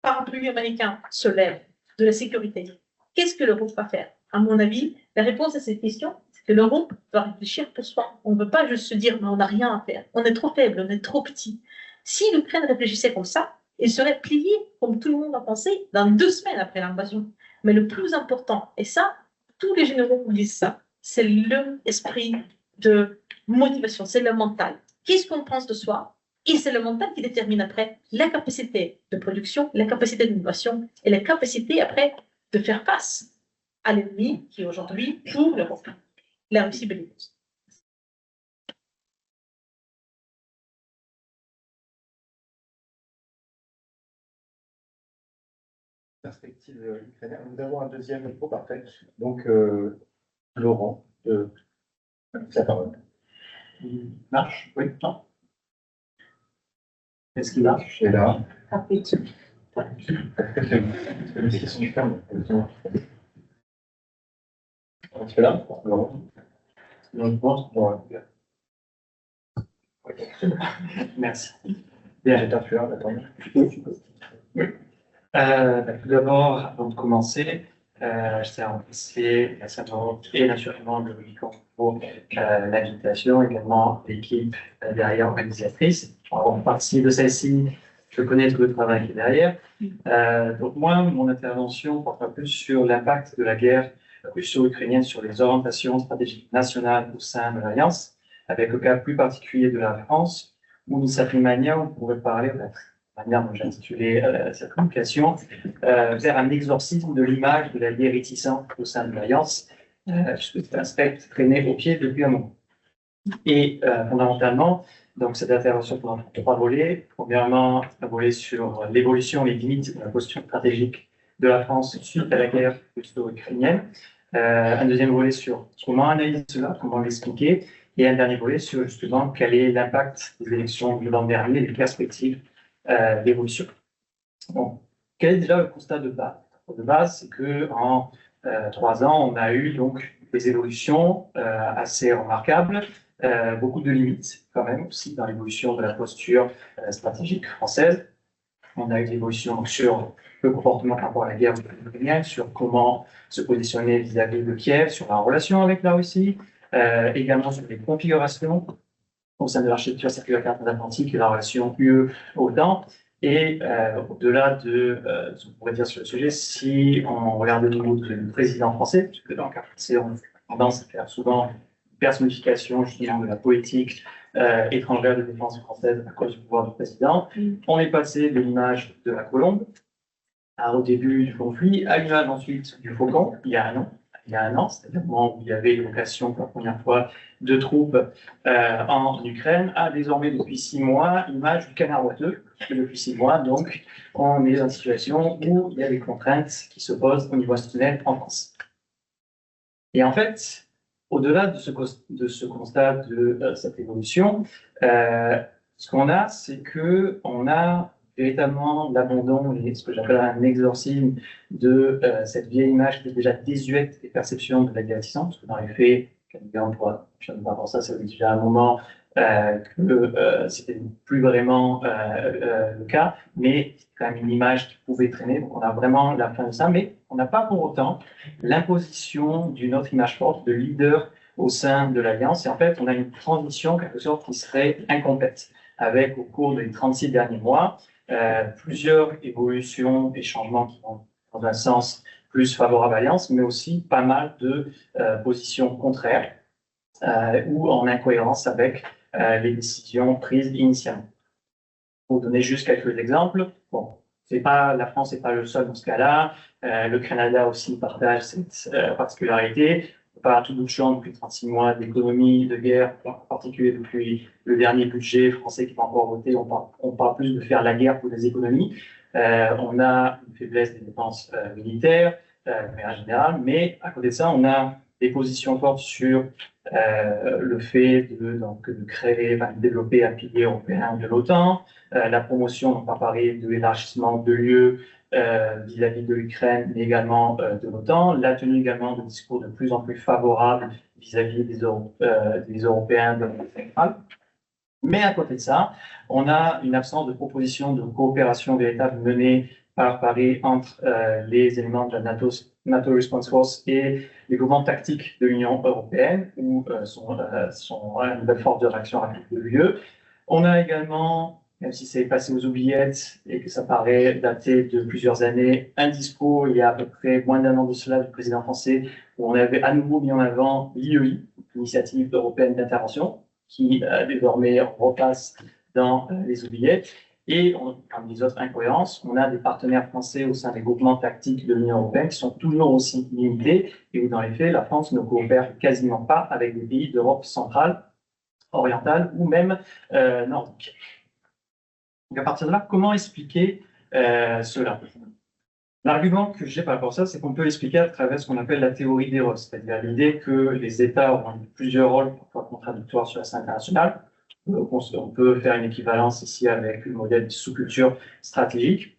parapluie américain se lève de la sécurité, qu'est-ce que l'Europe va faire? À mon avis, la réponse à cette question, c'est que l'Europe va réfléchir pour soi. On ne veut pas juste se dire, mais on n'a rien à faire. On est trop faible, on est trop petit. Si l'Ukraine réfléchissait comme ça, il serait plié, comme tout le monde a pensé, dans 2 semaines après l'invasion. Mais le plus important, et ça, tous les généraux vous disent ça, c'est l'esprit de motivation, c'est le mental. Qu'est-ce qu'on pense de soi? Et c'est le montant qui détermine après la capacité de production, la capacité d'innovation et la capacité après de faire face à l'ennemi qui aujourd'hui pour l'Europe, la Russie belliqueuse. Perspective ukrainienne. Nous avons un deuxième micro, parfait. Donc, Laurent, la parole. Il marche? Oui, non? Est-ce qu'il marche? Et là, Ah, oui. celui-ci sont fermes. Tu es là, Laurent? Merci. Bien, Bien. j'étais là, attends. Oui. Tout d'abord, avant de commencer, je tiens à remercier la Saint-Laurent et naturellement le Rubicon pour l'invitation, également l'équipe derrière organisatrice. En partie de celle-ci, je connais tout le travail qui est derrière. Donc moi, mon intervention portera plus sur l'impact de la guerre russo-ukrainienne sur les orientations stratégiques nationales au sein de l'Alliance, avec le cas plus particulier de la France, où d'une certaine manière, on pourrait parler de la manière dont j'ai intitulé cette communication, vers un exorcisme de l'image de l'allié réticent au sein de l'Alliance, puisque c'est un spectre traîné au pied depuis un moment. Et fondamentalement, donc cette intervention prend trois volets. Premièrement, un volet sur l'évolution et les limites de la posture stratégique de la France suite à la guerre russo-ukrainienne. Un deuxième volet sur comment analyser cela, comment l'expliquer. Et un dernier volet sur justement quel est l'impact des élections de l'an dernier, les perspectives d'évolution. Bon, quel est déjà le constat de base? De base, c'est qu'en 3 ans, on a eu donc des évolutions assez remarquables, beaucoup de limites quand même aussi dans l'évolution de la posture stratégique française. On a eu des évolutions sur le comportement par rapport à la guerre ukrainienne, sur comment se positionner vis-à-vis de Kiev, sur la relation avec la Russie, également sur les configurations au sein de l'architecture sécuritaire transatlantique et la relation UE-OTAN. Et au-delà de ce qu'on pourrait dire sur le sujet, si on regarde au niveau du président français, puisque dans le cas français, on a tendance à faire souvent une personnification justement de la politique étrangère de défense française à cause du pouvoir du président, on est passé de l'image de la colombe au début du conflit à l'image ensuite du faucon, il y a un an, c'est-à-dire au moment où il y avait l'évocation pour la première fois de troupes en Ukraine, à désormais depuis 6 mois, l'image du canard boiteux. Et depuis 6 mois, donc, on est dans une situation où il y a des contraintes qui se posent au niveau institutionnel en France. Et en fait, au-delà de ce constat de cette évolution, ce qu'on a, c'est qu'on a véritablement l'abandon et ce que j'appelle un exorcisme de cette vieille image qui est déjà désuète des perceptions de la divertissante, parce que dans les faits, on pourra voir ça, ça fait déjà un moment que c'était plus vraiment le cas, mais c'est quand même une image qui pouvait traîner, donc on a vraiment la fin de ça, mais on n'a pas pour autant l'imposition d'une autre image forte de leader au sein de l'Alliance, et en fait on a une transition en quelque sorte qui serait incomplète, avec au cours des 36 derniers mois, plusieurs évolutions et changements qui vont dans un sens plus favorable à l'Alliance, mais aussi pas mal de positions contraires ou en incohérence avec les décisions prises initialement. Pour donner juste quelques exemples, bon, la France n'est pas le seul dans ce cas-là, le Canada aussi partage cette particularité. On parle à tout bout de champ depuis 36 mois d'économie, de guerre, en particulier depuis le dernier budget français qui n'est pas encore voté, on parle plus de faire la guerre pour les économies. On a une faiblesse des dépenses militaires, en général, mais à côté de ça, on a des positions fortes sur le fait de créer, de développer un pilier européen de l'OTAN, la promotion, on va parler de l'élargissement de l'UE vis-à-vis de l'Ukraine, mais également de l'OTAN, la tenue également de discours de plus en plus favorables vis-à-vis des Européens de l'Europe centrale. Mais à côté de ça, on a une absence de proposition de coopération véritable menée par Paris entre les éléments de la NATO Response Force et les groupements tactiques de l'Union européenne, ou son nouvelle force de réaction rapide de l'UE. On a également, même si c'est passé aux oubliettes et que ça paraît daté de plusieurs années, un discours il y a à peu près moins d'1 an de cela du président français, où on avait à nouveau mis en avant l'IEI, l'Initiative européenne d'intervention, qui désormais repasse dans les oubliettes. Et parmi les autres incohérences, on a des partenaires français au sein des groupements tactiques de l'Union européenne qui sont toujours aussi limités et où, dans les faits, la France ne coopère quasiment pas avec des pays d'Europe centrale, orientale ou même nordique. Donc, à partir de là, comment expliquer cela? L'argument que j'ai par rapport à ça, c'est qu'on peut l'expliquer à travers ce qu'on appelle la théorie des rôles, c'est-à-dire l'idée que les États ont plusieurs rôles parfois contradictoires sur la scène internationale. On peut faire une équivalence ici avec le modèle de sous-culture stratégique.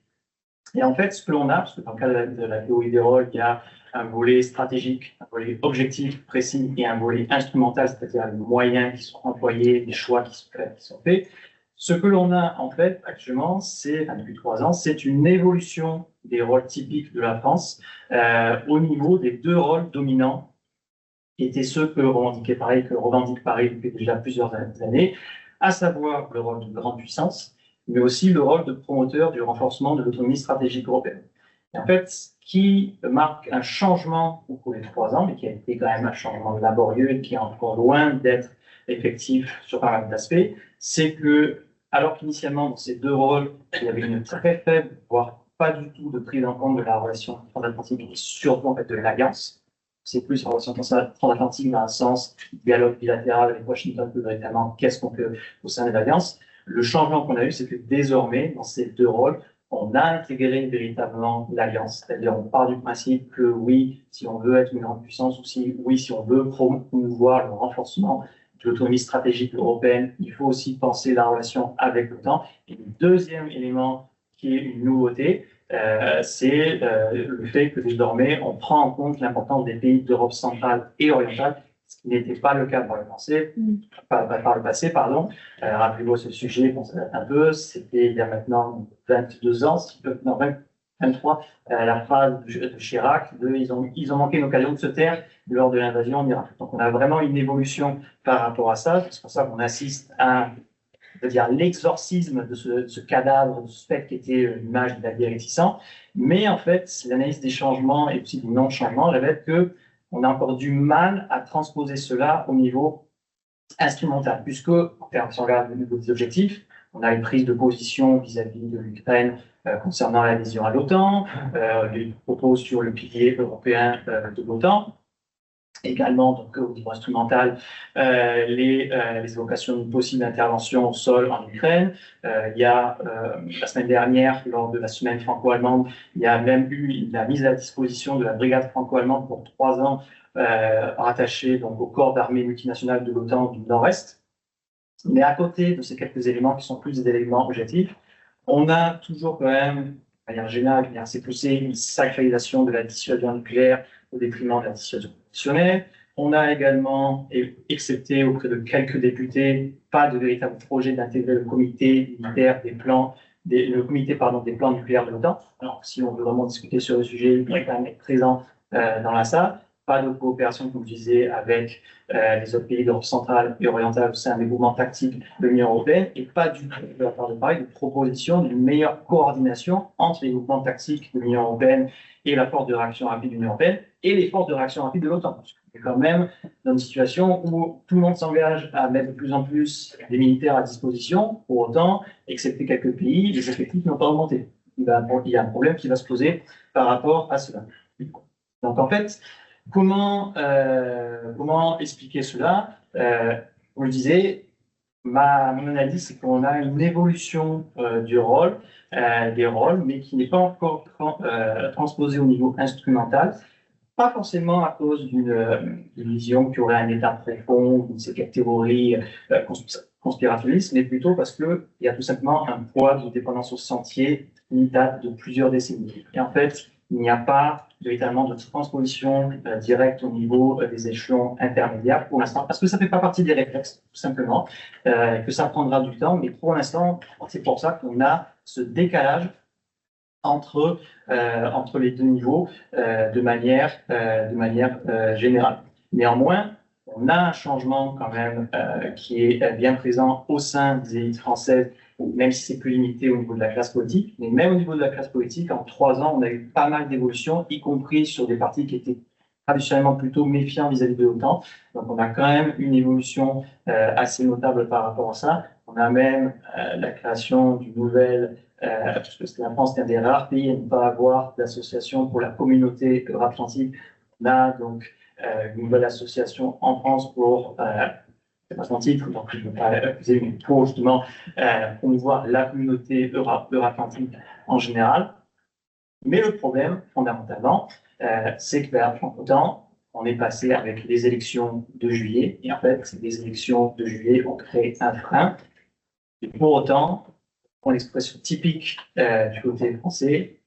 Et en fait, ce que l'on a, parce que dans le cadre de la théorie des rôles, il y a un volet stratégique, un volet objectif, précis, et un volet instrumental, c'est-à-dire les moyens qui sont employés, les choix qui sont faits. Ce que l'on a en fait actuellement, depuis 3 ans, c'est une évolution des rôles typiques de la France au niveau des 2 rôles dominants, qui étaient ceux que revendique Paris depuis déjà plusieurs années, à savoir le rôle de grande puissance, mais aussi le rôle de promoteur du renforcement de l'autonomie stratégique européenne. Et en fait, ce qui marque un changement au cours des 3 ans, mais qui a été quand même un changement laborieux et qui est encore loin d'être effectif sur pas mal d'aspects, c'est que, alors qu'initialement, dans ces 2 rôles, il y avait une très faible, voire pas du tout de prise en compte de la relation transatlantique et surtout en fait de l'alliance. C'est plus la relation transatlantique dans un sens dialogue bilatéral avec Washington plus véritablement qu'est-ce qu'on fait au sein de l'alliance. Le changement qu'on a eu, c'est que désormais, dans ces 2 rôles, on a intégré véritablement l'alliance. C'est-à-dire, on part du principe que oui, si on veut être une grande puissance, ou si on veut promouvoir le renforcement de l'autonomie stratégique européenne, il faut aussi penser la relation avec l'OTAN. Et le deuxième élément qui est une nouveauté, c'est le fait que désormais, on prend en compte l'importance des pays d'Europe centrale et orientale, ce qui n'était pas le cas par le passé. Rappelez-vous ce sujet, bon, ça date un peu, c'était il y a maintenant 22 ans, 23, la phrase de Chirac, ils ont manqué une occasion de se taire lors de l'invasion en Irak. Donc on a vraiment une évolution par rapport à ça, c'est pour ça qu'on assiste à l'exorcisme de ce cadavre, de ce fait qui était l'image de la guerre réticent. Mais en fait, l'analyse des changements et aussi des non-changements révèle qu'on a encore du mal à transposer cela au niveau instrumental, puisque, si on regarde le niveau des objectifs, on a une prise de position vis-à-vis de l'Ukraine concernant l'adhésion à l'OTAN, les propos sur le pilier européen de l'OTAN, également donc, au niveau instrumental, les évocations d'une possible intervention au sol en Ukraine. Il y a, la semaine dernière, lors de la semaine franco-allemande, il y a même eu la mise à disposition de la brigade franco-allemande pour 3 ans, rattachée donc, au corps d'armée multinationale de l'OTAN du Nord-Est. Mais à côté de ces quelques éléments qui sont plus des éléments objectifs, on a toujours quand même, de manière générale, de manière assez poussée, une sacralisation de la dissuasion nucléaire au détriment de la dissuasion conventionnelle. On a également accepté auprès de quelques députés pas de véritable projet d'intégrer le comité militaire des plans, le comité des plans nucléaires de l'OTAN. Alors, si on veut vraiment discuter sur le sujet, il pourrait quand même être présent dans la salle. Pas de coopération, comme je disais, avec les autres pays d'Europe centrale et orientale au sein des mouvements tactiques de l'Union européenne, et pas du tout de la part de Paris de proposition d'une meilleure coordination entre les mouvements tactiques de l'Union européenne et la force de réaction rapide de l'Union européenne et les forces de réaction rapide de l'OTAN. On est quand même dans une situation où tout le monde s'engage à mettre de plus en plus des militaires à disposition. Pour autant, excepté quelques pays, les effectifs n'ont pas augmenté. Il y a un problème qui va se poser par rapport à cela. Donc en fait, comment expliquer cela? Comme je disais, mon analyse, c'est qu'on a une évolution des rôles, mais qui n'est pas encore transposée au niveau instrumental. Pas forcément à cause d'une vision qui aurait un état profond, d'une certaine théorie conspirationniste, mais plutôt parce qu'il y a tout simplement un poids de dépendance au sentier qui date de plusieurs décennies. Et en fait, il n'y a pas véritablement de transposition directe au niveau des échelons intermédiaires pour l'instant, parce que ça ne fait pas partie des réflexes, tout simplement, que ça prendra du temps, mais pour l'instant, c'est pour ça qu'on a ce décalage entre les 2 niveaux de manière générale. Néanmoins, on a un changement quand même qui est bien présent au sein des élites françaises, même si c'est plus limité au niveau de la classe politique. Mais même au niveau de la classe politique, en 3 ans, on a eu pas mal d'évolutions, y compris sur des partis qui étaient traditionnellement plutôt méfiants vis-à-vis de l'OTAN. Donc on a quand même une évolution assez notable par rapport à ça. On a même la création d'une nouvelle, parce que la France est un des rares pays à ne pas avoir d'association pour la communauté euro-atlantique. On a donc une nouvelle association en France pour c'est pas son titre, donc je ne veux pas accuser, mais pour justement promouvoir la communauté euro-atlantique en général. Mais le problème, fondamentalement, c'est que entre-temps, on est passé avec les élections de juillet, et en fait, les élections de juillet ont créé un frein. Et pour autant, pour l'expression typique du côté français,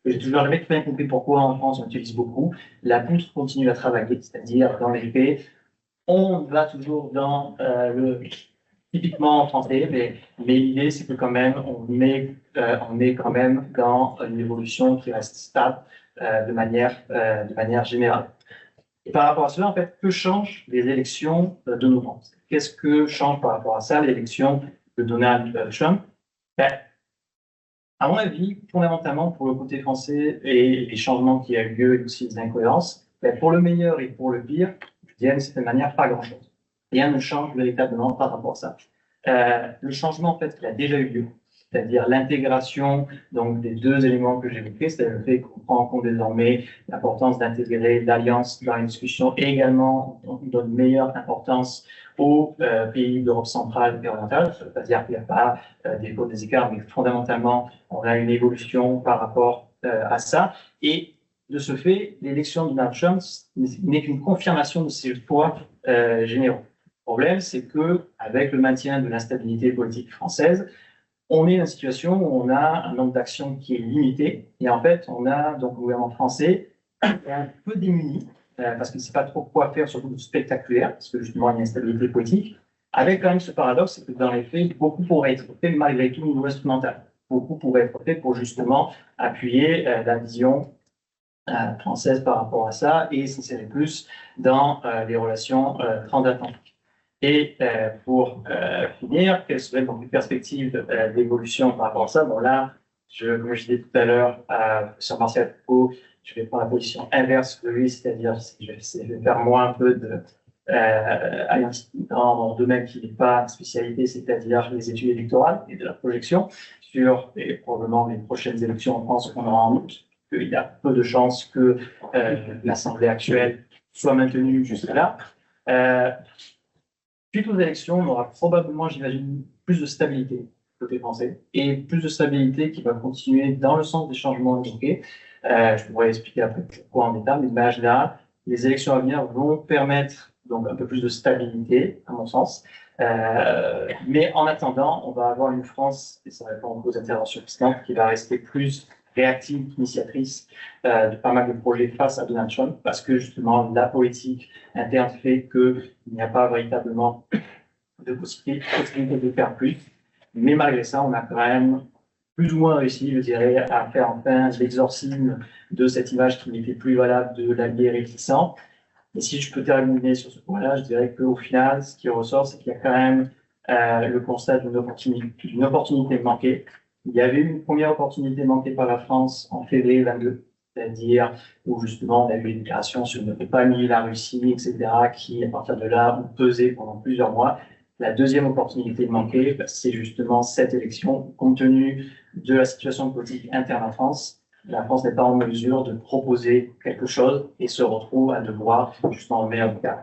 j'ai toujours jamais bien compris pourquoi en France on utilise beaucoup, la poutre continue à travailler, c'est-à-dire dans les faits, on va toujours dans le typiquement français, mais l'idée c'est que quand même on est quand même dans une évolution qui reste stable de manière générale. Et par rapport à cela, en fait, que changent les élections de novembre? Qu'est-ce que change par rapport à ça l'élection de Donald Trump? À mon avis, fondamentalement pour le côté français et les changements qui ont eu lieu et aussi les incohérences, pour le meilleur et pour le pire, je dirais de cette manière pas grand-chose. Rien ne change véritablement par rapport à ça. Le changement, en fait, il a déjà eu lieu, c'est-à-dire l'intégration donc des deux éléments que j'ai évoqués, c'est-à-dire le fait qu'on prend en compte désormais l'importance d'intégrer l'alliance dans une discussion et également on donne meilleure importance aux pays d'Europe centrale et orientale, c'est-à-dire qu'il n'y a pas des écarts, mais fondamentalement, on a une évolution par rapport à ça. Et de ce fait, l'élection de Donald Trump n'est qu'une confirmation de ces choix généraux. Le problème, c'est que avec le maintien de l'instabilité politique française, on est dans une situation où on a un nombre d'actions qui est limité. Et en fait, on a donc le gouvernement français un peu démuni, parce qu'il ne sait pas trop quoi faire, surtout de spectaculaire, parce que justement, il y a une instabilité politique. Avec quand même ce paradoxe, c'est que dans les faits, beaucoup pourrait être fait malgré tout au niveau instrumental. Beaucoup pourrait être fait pour justement appuyer la vision française par rapport à ça et s'insérer plus dans les relations transatlantiques. Et pour finir, quelles seraient donc les perspectives d'évolution par rapport à ça? Bon là, comme je disais tout à l'heure sur Martial Foucault, je vais prendre la position inverse de lui, c'est-à-dire je vais faire moi un peu dans mon domaine qui n'est pas une spécialité, c'est-à-dire les études électorales et de la projection sur probablement les prochaines élections en France qu'on aura en août. Il y a peu de chances que l'Assemblée actuelle soit maintenue jusqu'à là. Suite aux élections, on aura probablement, j'imagine, plus de stabilité côté français et plus de stabilité qui va continuer dans le sens des changements évoqués. Je pourrais expliquer après pourquoi en détail, mais en général, les élections à venir vont permettre donc un peu plus de stabilité, à mon sens. Mais en attendant, on va avoir une France, et ça répond aux interventions précédentes, qui va rester plus réactive, initiatrice de pas mal de projets face à Donald Trump, parce que justement la politique interne fait qu'il n'y a pas véritablement de possibilité de faire plus. Mais malgré ça, on a quand même plus ou moins réussi, je dirais, à faire enfin l'exorcisme de cette image qui n'était plus valable de l'allié réticent. Et si je peux terminer sur ce point-là, je dirais qu'au final, ce qui ressort, c'est qu'il y a quand même le constat d'une opportunité manquée. Il y avait une première opportunité manquée par la France en février 22, c'est-à-dire où justement on a eu une déclaration sur ne pas nier la Russie, etc., qui à partir de là ont pesé pendant plusieurs mois. La deuxième opportunité manquée, c'est justement cette élection. Compte tenu de la situation politique interne en France, la France n'est pas en mesure de proposer quelque chose et se retrouve à devoir justement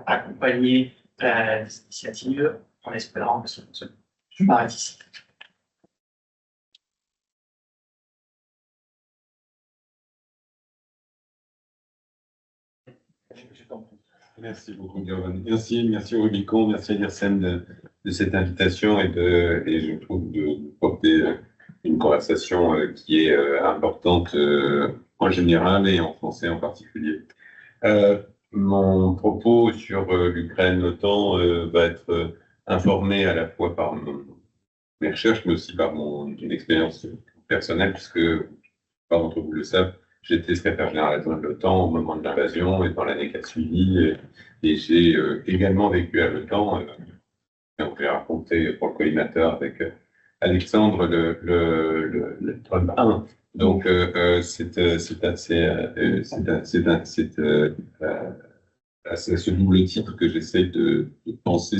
accompagner des initiatives en espérant que ça fonctionne. Je m'arrête ici. Merci beaucoup, Gavin. Merci au Rubicon, merci à l'IRSEM de cette invitation et je trouve de porter une conversation qui est importante en général et en français en particulier. Mon propos sur l'Ukraine, l'OTAN, va être informé à la fois par mes recherches, mais aussi par une expérience personnelle, puisque pas d'entre vous le savent, j'étais secrétaire général adjoint de l'OTAN au moment de l'invasion et dans l'année qui a suivi. Et j'ai également vécu à l'OTAN. On peut raconter pour le collimateur avec Alexandre le Trump 1. Donc c'est à ce double titre que j'essaie de penser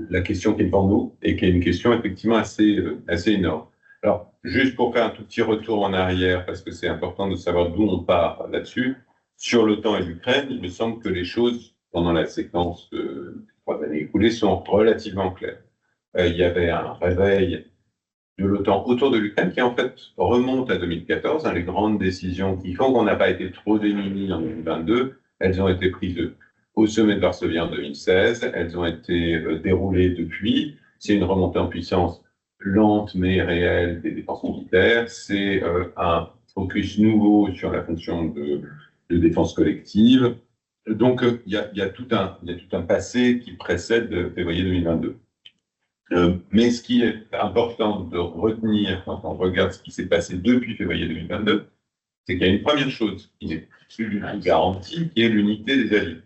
la question qui est devant nous et qui est une question effectivement assez énorme. Alors, juste pour faire un tout petit retour en arrière, parce que c'est important de savoir d'où on part là-dessus, sur l'OTAN et l'Ukraine, il me semble que les choses, pendant la séquence des 3 années écoulées, sont relativement claires. Il y avait un réveil de l'OTAN autour de l'Ukraine qui, en fait, remonte à 2014. Les grandes décisions qui font qu'on n'a pas été trop démunis en 2022, elles ont été prises au sommet de Varsovie en 2016. Elles ont été déroulées depuis. C'est une remontée en puissance lente mais réelle des dépenses militaires. C'est un focus nouveau sur la fonction de défense collective. Donc, il y a tout un passé qui précède février 2022. Mais ce qui est important de retenir quand on regarde ce qui s'est passé depuis février 2022, c'est qu'il y a une première chose qui n'est plus du tout garantie, qui est l'unité des alliés.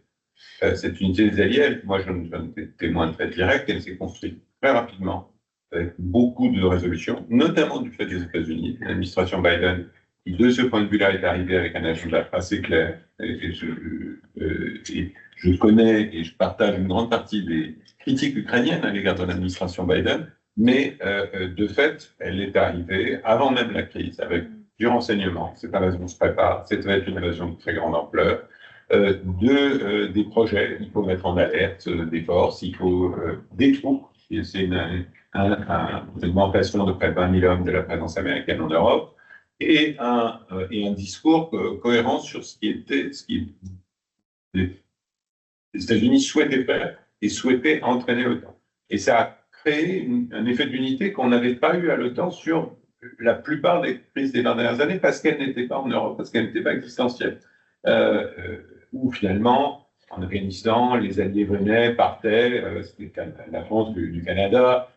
Cette unité des alliés, moi j'en étais témoin très direct, elle s'est construite très rapidement, avec beaucoup de résolutions, notamment du fait des États-Unis, l'administration Biden, qui de ce point de vue-là est arrivée avec un agenda assez clair. Et je connais et je partage une grande partie des critiques ukrainiennes à l'égard de l'administration Biden, mais de fait, elle est arrivée avant même la crise, avec du renseignement. Cette invasion se prépare, c'était une invasion de très grande ampleur. Des projets, il faut mettre en alerte des forces, il faut des troupes. C'est une augmentation de près de 20 000 hommes de la présence américaine en Europe, et un discours cohérent sur ce qui les États-Unis souhaitaient faire et souhaitaient entraîner l'OTAN. Et ça a créé un effet d'unité qu'on n'avait pas eu à l'OTAN sur la plupart des crises des 20 dernières années, parce qu'elles n'étaient pas en Europe, parce qu'elles n'étaient pas existentielles. Où finalement, en Afghanistan, les alliés venaient, partaient, c'était la France du Canada,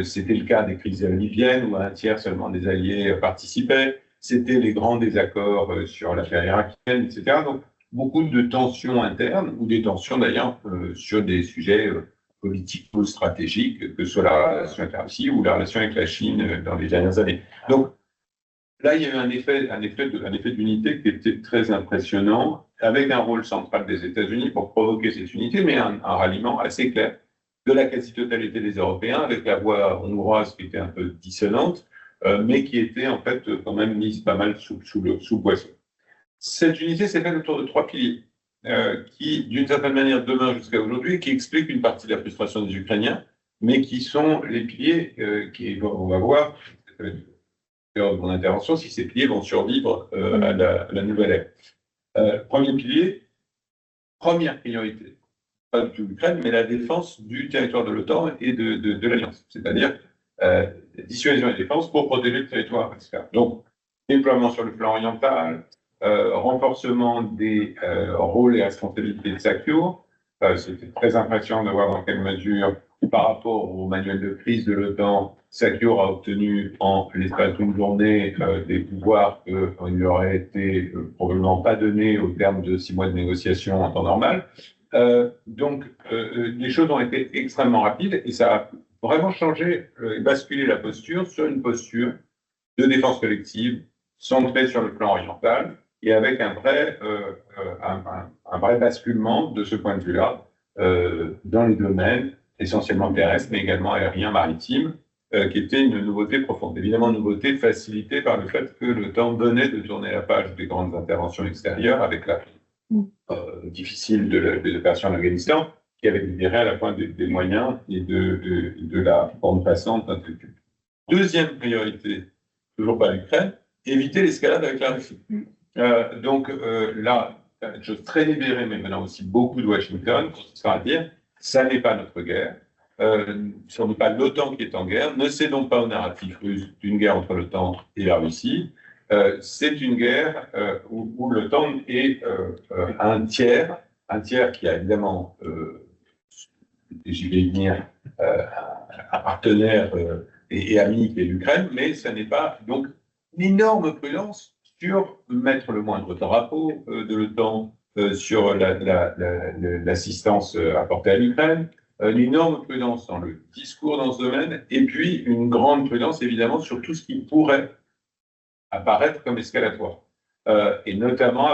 c'était le cas des crises libyennes, où un tiers seulement des alliés participaient, c'était les grands désaccords sur l'affaire irakienne, etc. Donc, beaucoup de tensions internes, ou des tensions d'ailleurs sur des sujets politiques ou stratégiques, que ce soit la relation avec la Russie ou la relation avec la Chine dans les dernières années. Donc, là, il y a eu un effet d'unité qui était très impressionnant, avec un rôle central des États-Unis pour provoquer cette unité, mais un ralliement assez clair de la quasi-totalité des Européens, avec la voix hongroise qui était un peu dissonante, mais qui était en fait quand même mise pas mal sous boisseau. Cette unité s'est faite autour de 3 piliers, qui, d'une certaine manière, demeurent jusqu'à aujourd'hui, qui expliquent une partie de la frustration des Ukrainiens, mais qui sont les piliers on va voir de mon intervention, si ces piliers vont survivre à la nouvelle ère. Premier pilier, première priorité, pas du tout l'Ukraine, mais la défense du territoire de l'OTAN et de l'Alliance, c'est-à-dire dissuasion et défense pour protéger le territoire, etc. Donc, déploiement sur le plan oriental, renforcement des rôles et responsabilités de SACEUR. C'était très impressionnant de voir dans quelle mesure, par rapport au manuel de crise de l'OTAN, SACEUR a obtenu en l'espace d'une journée des pouvoirs qui ne lui auraient été probablement pas donnés au terme de 6 mois de négociations en temps normal. Donc, les choses ont été extrêmement rapides et ça a vraiment changé et basculé la posture sur une posture de défense collective centrée sur le plan oriental et avec un vrai basculement de ce point de vue-là dans les domaines essentiellement terrestres, mais également aériens, maritimes, qui était une nouveauté profonde. Évidemment, nouveauté facilitée par le fait que l'OTAN venait de tourner la page des grandes interventions extérieures avec la difficile de l'opération en Afghanistan, qui avait libéré à la fois des moyens et de la bande passante d'intellectuels. Deuxième priorité, toujours pas l'Ukraine, éviter l'escalade avec la Russie. Donc là, une chose très libérée, mais maintenant aussi beaucoup de Washington, consistant à dire, ça n'est pas notre guerre, ce n'est pas l'OTAN qui est en guerre, ne cédons pas au narratif russe d'une guerre entre l'OTAN et la Russie. C'est une guerre où l'OTAN est un tiers qui a évidemment, j'y vais venir, un partenaire et ami qui est l'Ukraine, mais ça n'est pas donc l'énorme prudence sur mettre le moindre drapeau de l'OTAN sur l'assistance apportée à l'Ukraine, l'énorme prudence dans le discours dans ce domaine, et puis une grande prudence évidemment sur tout ce qui pourrait apparaître comme escalatoire, et notamment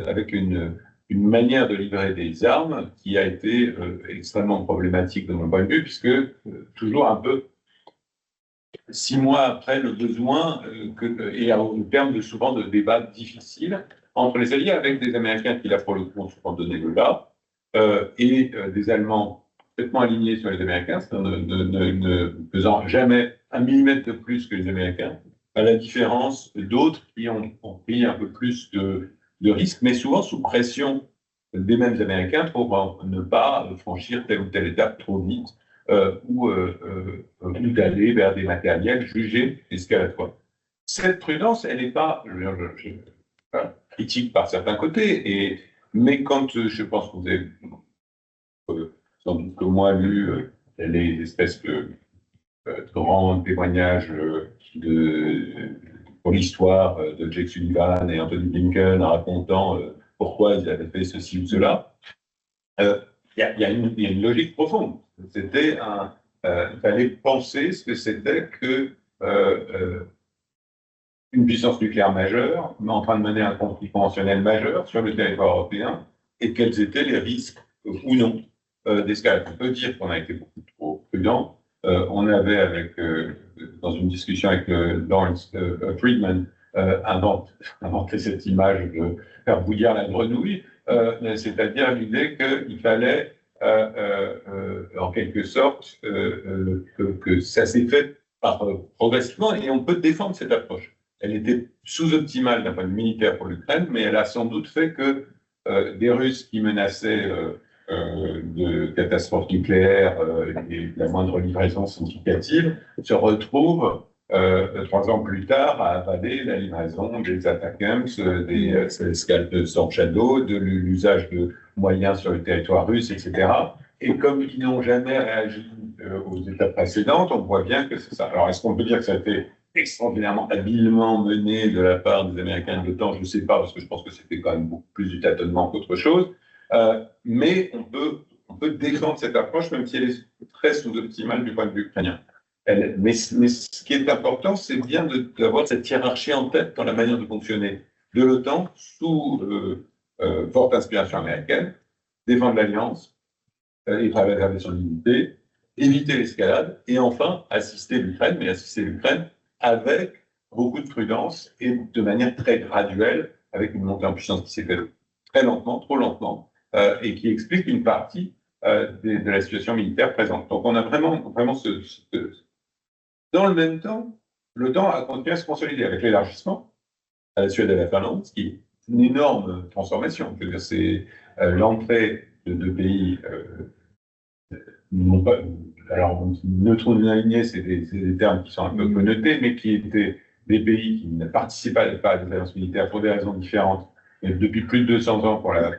avec une une manière de livrer des armes qui a été extrêmement problématique de mon point de vue, puisque toujours un peu 6 mois après le besoin, et au terme de souvent de débats difficiles entre les alliés, avec des Américains qui, là, pour le coup, ont souvent donné le là, et des Allemands complètement alignés sur les Américains, ne faisant jamais un millimètre de plus que les Américains, à la différence d'autres qui ont pris un peu plus de risques, mais souvent sous pression des mêmes Américains pour ne pas franchir telle ou telle étape trop vite, ou d'aller vers des matériels jugés escalatoires. Cette prudence, elle n'est pas critique par certains côtés, mais quand je pense que vous avez sans doute que moi lu les espèces de grands témoignages pour l'histoire de Jake Sullivan et Anthony Blinken racontant pourquoi ils avaient fait ceci ou cela, il y a une logique profonde. C'était il fallait penser ce que c'était que une puissance nucléaire majeure, en train de mener un conflit conventionnel majeur sur le territoire européen, et quels étaient les risques ou non d'escalade. On peut dire qu'on a été beaucoup trop prudent. On avait, dans une discussion avec Lawrence Friedman, inventé cette image de faire bouillir la grenouille, c'est-à-dire l'idée qu'il fallait, en quelque sorte, que ça s'est fait progressivement, et on peut défendre cette approche. Elle était sous-optimale d'un point de vue militaire pour l'Ukraine, mais elle a sans doute fait que des Russes qui menaçaient de catastrophes nucléaires et de la moindre livraison significative se retrouvent 3 ans plus tard à avaler la livraison des ATACMS, des escales de Storm Shadow, de l'usage de moyens sur le territoire russe, etc. Et comme ils n'ont jamais réagi aux étapes précédentes, on voit bien que c'est ça. Alors, est-ce qu'on peut dire que ça a été extraordinairement habilement mené de la part des Américains de l'OTAN? Je ne sais pas, parce que je pense que c'était quand même beaucoup plus du tâtonnement qu'autre chose. Mais on peut défendre cette approche, même si elle est très sous-optimale du point de vue ukrainien. Mais ce qui est important, c'est bien d'avoir cette hiérarchie en tête dans la manière de fonctionner de l'OTAN sous forte inspiration américaine, défendre l'alliance et préserver son unité, éviter l'escalade, et enfin assister l'Ukraine, mais assister l'Ukraine avec beaucoup de prudence et de manière très graduelle, avec une montée en puissance qui s'est faite très lentement, trop lentement, et qui explique une partie de la situation militaire présente. Donc on a vraiment Dans le même temps, l'OTAN a continué à se consolider avec l'élargissement à la Suède et à la Finlande, ce qui est une énorme transformation. Je veux dire, c'est l'entrée de 2 pays non pas, alors neutres non alignés, c'est des termes qui sont un peu connotés, mais qui étaient des pays qui ne participaient pas à des alliances militaires pour des raisons différentes, mais depuis plus de 200 ans pour la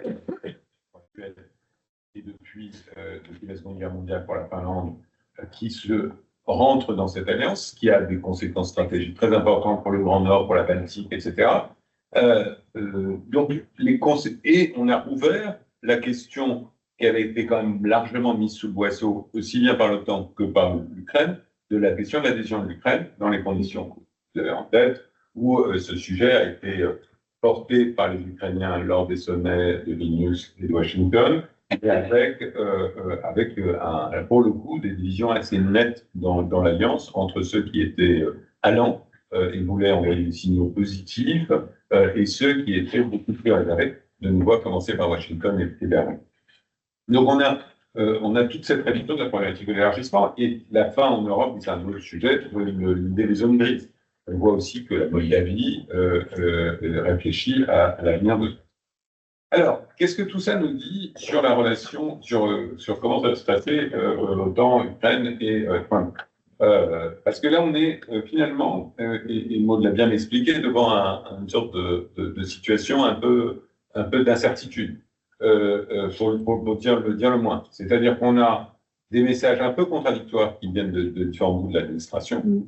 Suède, et depuis la Seconde Guerre mondiale pour la Finlande, qui se rentrent dans cette alliance, qui a des conséquences stratégiques très importantes pour le Grand Nord, pour la Baltique, etc. Donc, et on a ouvert la question qui avait été quand même largement mise sous le boisseau, aussi bien par l'OTAN que par l'Ukraine, de la question de l'adhésion de l'Ukraine, dans les conditions que vous avez en tête, où ce sujet a été porté par les Ukrainiens lors des sommets de Vilnius et de Washington, et avec pour le coup, des divisions assez nettes dans l'Alliance entre ceux qui étaient allants et voulaient envoyer des signaux positifs, et ceux qui étaient beaucoup plus réservés, de nouveau à commencer par Washington et Berlin. Donc on a toute cette réflexion de la problématique de l'élargissement, et la fin en Europe, c'est un autre sujet, l'idée des zones grises. On voit aussi que la Moldavie réfléchit à l'avenir de. Alors, qu'est-ce que tout ça nous dit sur la relation, sur comment ça va se passer OTAN, Ukraine et parce que là, on est finalement, et Maud l'a bien expliqué, devant une sorte de situation un peu d'incertitude, pour dire le moins. C'est-à-dire qu'on a des messages un peu contradictoires qui viennent de différents bouts de l'administration,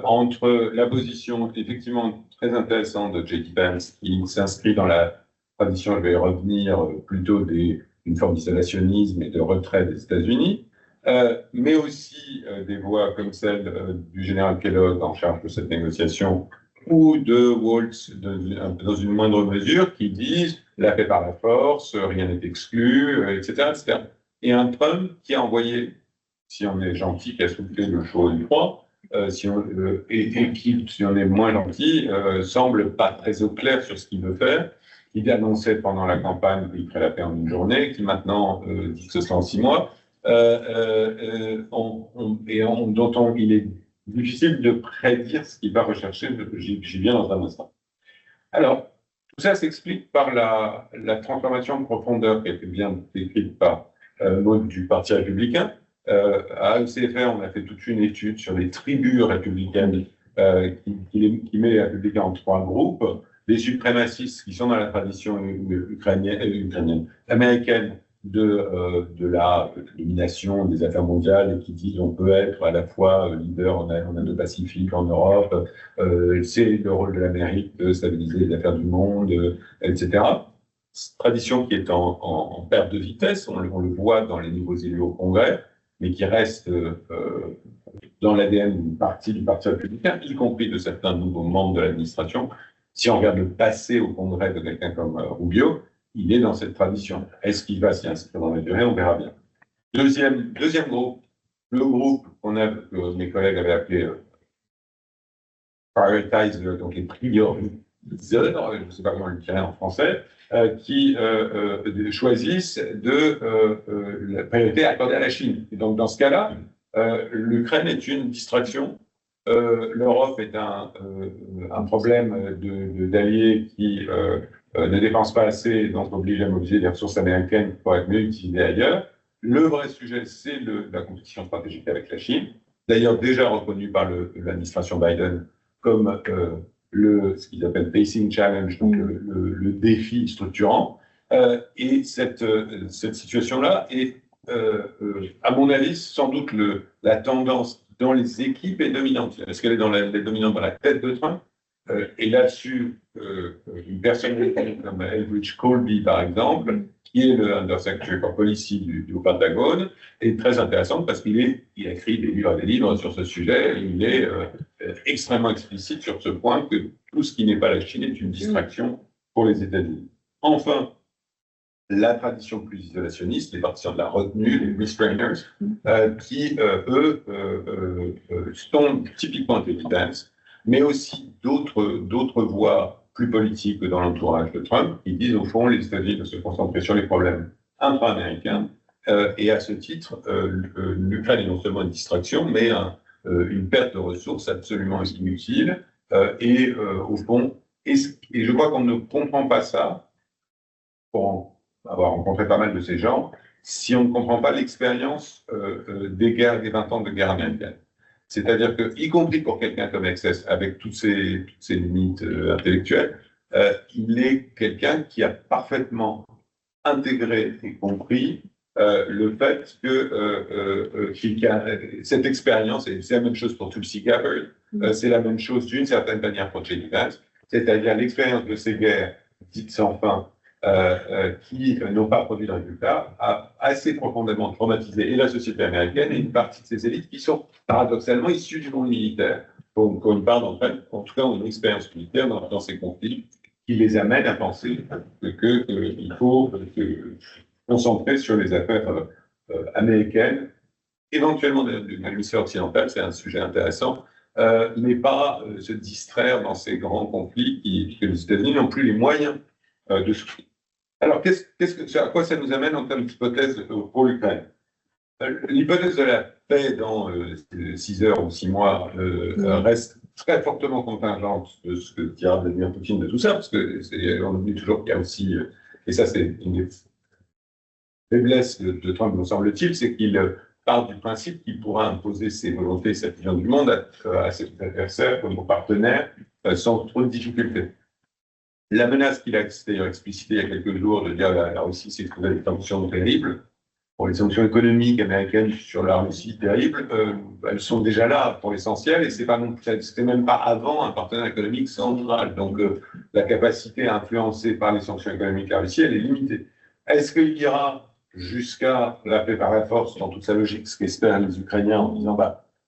entre la position effectivement très intéressante de J.D. Vance, qui s'inscrit dans la tradition, je vais y revenir, plutôt d'une forme d'isolationnisme et de retrait des États-Unis, mais aussi des voix comme celle du général Kellogg en charge de cette négociation, ou de Waltz, dans une moindre mesure, qui disent la paix par la force, rien n'est exclu, etc., etc. Et un Trump qui a envoyé, si on est gentil, qui a soufflé le chaud et le froid, et qui, si on est moins gentil, semble pas très au clair sur ce qu'il veut faire. Il annonçait pendant la campagne qu'il ferait la paix en une journée, qui maintenant dit que ce sera en 6 mois, dont il est difficile de prédire ce qu'il va rechercher, j'y viens dans un instant. Alors, tout ça s'explique par la transformation de profondeur qui a été bien décrite par Maud du Parti républicain. À ECFR, on a fait toute une étude sur les tribus républicaines qui met les républicains en 3 groupes. Les suprémacistes qui sont dans la tradition américaine de la domination des affaires mondiales et qui disent on peut être à la fois leader en Indo-Pacifique, en Europe, c'est le rôle de l'Amérique de stabiliser les affaires du monde, etc. Cette tradition qui est en perte de vitesse, on le voit dans les nouveaux élus au Congrès, mais qui reste dans l'ADN du Parti républicain, y compris de certains nouveaux membres de l'administration. Si on regarde le passé au Congrès de quelqu'un comme Rubio, il est dans cette tradition. Est-ce qu'il va s'y inscrire dans la durée? On verra bien. Deuxième groupe, le groupe que mes collègues avaient appelé prioritizer, donc les prioriseurs, je ne sais pas comment le dirait en français, qui choisissent la priorité accordée à la Chine. Et donc dans ce cas-là, l'Ukraine est une distraction. L'Europe est un problème d'alliés qui ne dépensent pas assez, donc oblige à mobiliser des ressources américaines pour être mieux utilisées ailleurs. Le vrai sujet, c'est la compétition stratégique avec la Chine, d'ailleurs déjà reconnue par l'administration Biden comme ce qu'ils appellent Pacing Challenge, donc le défi structurant. Et cette situation-là est, à mon avis, sans doute la tendance dans les équipes est dominante. Est-ce qu'elle est dominante dans la tête de Trump? Et là-dessus, une personne comme Elbridge Colby, par exemple, qui est le Undersecretary for Policy du Pentagone, est très intéressante parce qu'il a écrit des livres sur ce sujet. Et il est extrêmement explicite sur ce point que tout ce qui n'est pas la Chine est une distraction pour les États-Unis. Enfin, la tradition plus isolationniste, les partisans de la retenue, les restrainers, qui, eux, sont typiquement intelligence, mais aussi d'autres voix plus politiques que dans l'entourage de Trump, qui disent au fond les États-Unis de se concentrer sur les problèmes intra-américains, et à ce titre, l'Ukraine est non seulement une distraction, mais une perte de ressources absolument inutile, au fond, et je crois qu'on ne comprend pas ça, pour avoir rencontré pas mal de ces gens, si on ne comprend pas l'expérience des 20 ans de guerre américaine. C'est-à-dire que, y compris pour quelqu'un comme Access, avec toutes ses limites intellectuelles, il est quelqu'un qui a parfaitement intégré et compris le fait que cette expérience, et c'est la même chose pour Tulsi Gabbard, c'est la même chose d'une certaine manière pour J.D. Vance, c'est-à-dire l'expérience de ces guerres dites sans fin, qui n'ont pas produit de résultats, a assez profondément traumatisé et la société américaine et une partie de ses élites qui sont paradoxalement issues du monde militaire. Donc, une part d'entre elles, en tout cas, ont une expérience militaire dans ces conflits qui les amène à penser qu'il faut se concentrer sur les affaires américaines, éventuellement de l'hémisphère occidental, c'est un sujet intéressant, mais pas se distraire dans ces grands conflits que les États-Unis n'ont plus les moyens de souffrir. Alors, à quoi ça nous amène en termes d'hypothèse pour l'Ukraine? L'hypothèse de la paix dans 6 heures ou 6 mois reste très fortement contingente de ce que dira Vladimir Poutine de tout ça, parce qu'on oublie toujours qu'il y a aussi, et ça c'est une des faiblesses de Trump, me semble-t-il, c'est qu'il part du principe qu'il pourra imposer ses volontés, sa vision du monde à ses adversaires comme aux partenaires sans trop de difficultés. La menace qu'il a d'ailleurs explicitée il y a quelques jours de dire la Russie s'est trouvée des sanctions terribles, pour les sanctions économiques américaines sur la Russie terribles, elles sont déjà là pour l'essentiel et c'était même pas avant un partenaire économique central. Donc la capacité à influencer par les sanctions économiques la Russie, elle est limitée. Est-ce qu'il ira jusqu'à la paix par la force dans toute sa logique, ce qu'espèrent les Ukrainiens en disant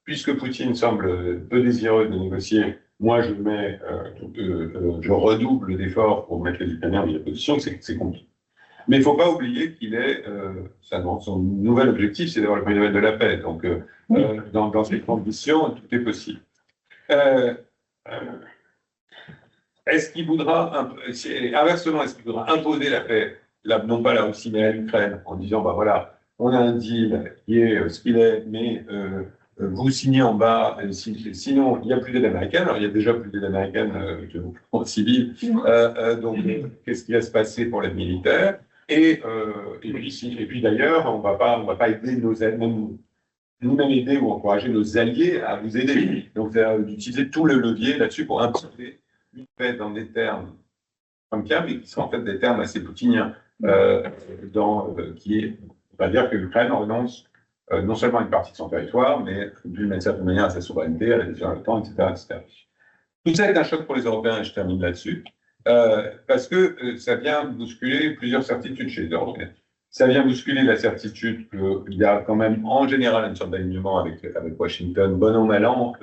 puisque Poutine semble peu désireux de négocier, moi je redouble d'efforts pour mettre les Ukrainiens dans des positions, c'est compliqué. Mais il ne faut pas oublier qu'il est, son nouvel objectif, c'est d'avoir le prix Nobel de la paix. Donc, dans ces conditions, tout est possible. Est-ce qu'il voudra, inversement, est-ce qu'il voudra imposer la paix, non pas la Russie, mais à l'Ukraine, en disant, bah voilà, on a un deal qui est ce qu'il est, mais vous signez en bas, sinon il n'y a plus d'aide américaine. Alors il y a déjà plus d'aide américaine en civil. Donc qu'est-ce qui va se passer pour l'aide militaire? Et puis d'ailleurs, on va pas aider nous-mêmes aider ou encourager nos alliés à vous aider. Donc d'utiliser tout le levier là-dessus pour imposer une paix dans des termes trumpiens, mais qui sont en fait des termes assez poutiniens, qui est, on va dire que l'Ukraine renonce non seulement à une partie de son territoire, mais d'une certaine manière à sa souveraineté, à l'adhésion à l'OTAN, etc., etc. Tout ça est un choc pour les Européens, et je termine là-dessus, parce que ça vient bousculer plusieurs certitudes chez les Européens. Ça vient bousculer la certitude qu'il y a quand même en général une sorte d'alignement avec Washington, bon an, mal an,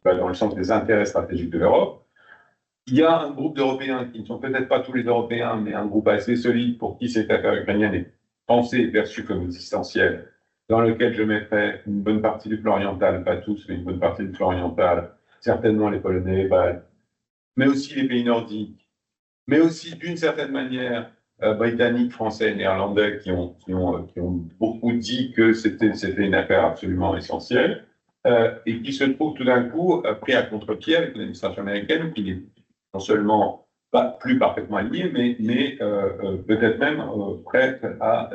dans le sens des intérêts stratégiques de l'Europe. Il y a un groupe d'Européens qui ne sont peut-être pas tous les Européens, mais un groupe assez solide pour qui cette affaire ukrainienne est pensée et perçue comme existentielle, dans lequel je mettrais une bonne partie du flanc oriental, pas tous, mais une bonne partie du flanc oriental, certainement les Polonais, les Baltes, mais aussi les pays nordiques, mais aussi d'une certaine manière britanniques, français, néerlandais qui ont beaucoup dit que c'était une affaire absolument essentielle et qui se trouvent tout d'un coup pris à contre-pied avec l'administration américaine qui n'est non seulement pas plus parfaitement alignée, mais peut-être même prête à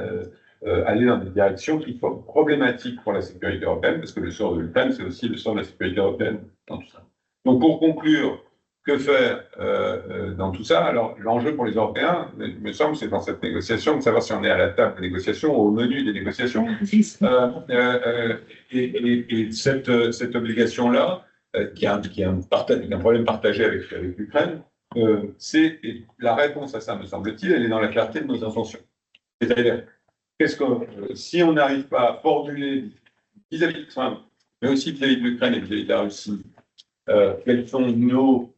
aller dans des directions qui sont problématiques pour la sécurité européenne, parce que le sort de l'Ukraine, c'est aussi le sort de la sécurité européenne dans tout ça. Donc pour conclure, que faire dans tout ça? Alors, l'enjeu pour les Européens, il me semble, c'est dans cette négociation de savoir si on est à la table des négociations ou au menu des négociations. Et cette obligation-là, qui a un problème partagé avec l'Ukraine, c'est la réponse à ça, me semble-t-il, elle est dans la clarté de nos intentions. C'est-à-dire, si on n'arrive pas à formuler vis-à-vis de Trump, mais aussi vis-à-vis de l'Ukraine et vis-à-vis de la Russie, quelles sont nos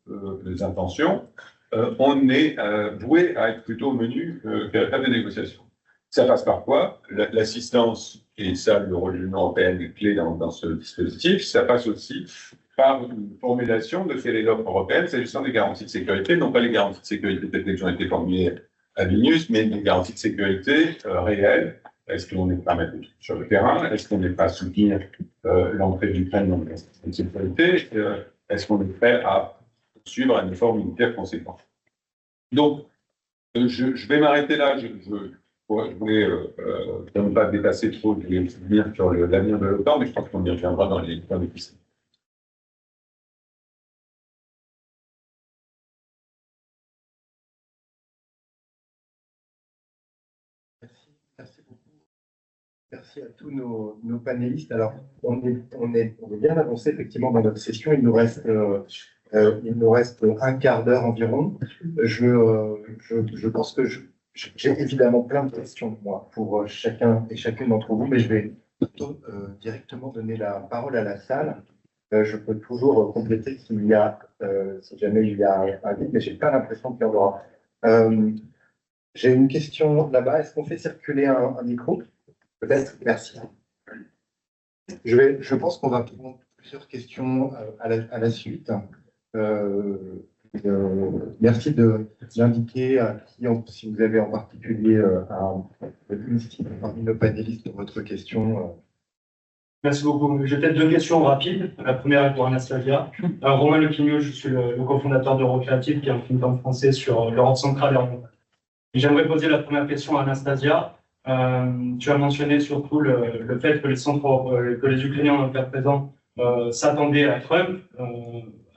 intentions, on est voué à être plutôt au menu qu'à la table des négociations. Ça passe par quoi? L'assistance, et ça, le rôle de l'Union européenne est clé dans ce dispositif, ça passe aussi par une formulation de quelle est l'offre européenne s'agissant des garanties de sécurité, non pas les garanties de sécurité telles qui ont été formulées à Vilnius, mais des garanties de sécurité réelles. Est-ce qu'on est prêt à mettre des trucs sur le terrain? Est-ce qu'on est prêt à soutenir l'entrée de l'Ukraine dans la sécurité? Est-ce qu'on est prêt à suivre un effort militaire conséquent? Donc, je vais m'arrêter là. Je voulais ne pas dépasser trop, je voulais venir sur l'avenir de l'OTAN, mais je pense qu'on y reviendra dans les points d'épicerie. Merci beaucoup. Merci à tous nos panélistes. Alors, on est bien avancé effectivement dans notre session. Il nous reste un quart d'heure environ. Je pense que j'ai évidemment plein de questions moi pour chacun et chacune d'entre vous, mais je vais plutôt directement donner la parole à la salle. Je peux toujours compléter s'il y a, si jamais il y a un vide, mais j'ai pas l'impression qu'il y en aura. J'ai une question là-bas. Est-ce qu'on fait circuler un micro? Peut-être. Merci. Je pense qu'on va prendre plusieurs questions à la suite. Merci d'indiquer si vous avez en particulier parmi nos panélistes votre question. Merci beaucoup. J'ai peut-être deux questions rapides. La première est pour Anastasia. Romain Lequigneux, je suis le cofondateur d'Eurocréative, qui est un think tank français sur l'Europe centrale et orientale. J'aimerais poser la première question à Anastasia. Tu as mentionné surtout le fait que les Ukrainiens dans le cas présent s'attendaient à Trump.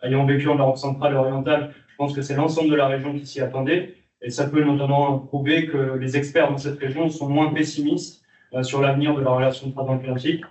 Ayant vécu en Europe centrale et orientale, je pense que c'est l'ensemble de la région qui s'y attendait. Et ça peut notamment prouver que les experts dans cette région sont moins pessimistes sur l'avenir de la relation transatlantique,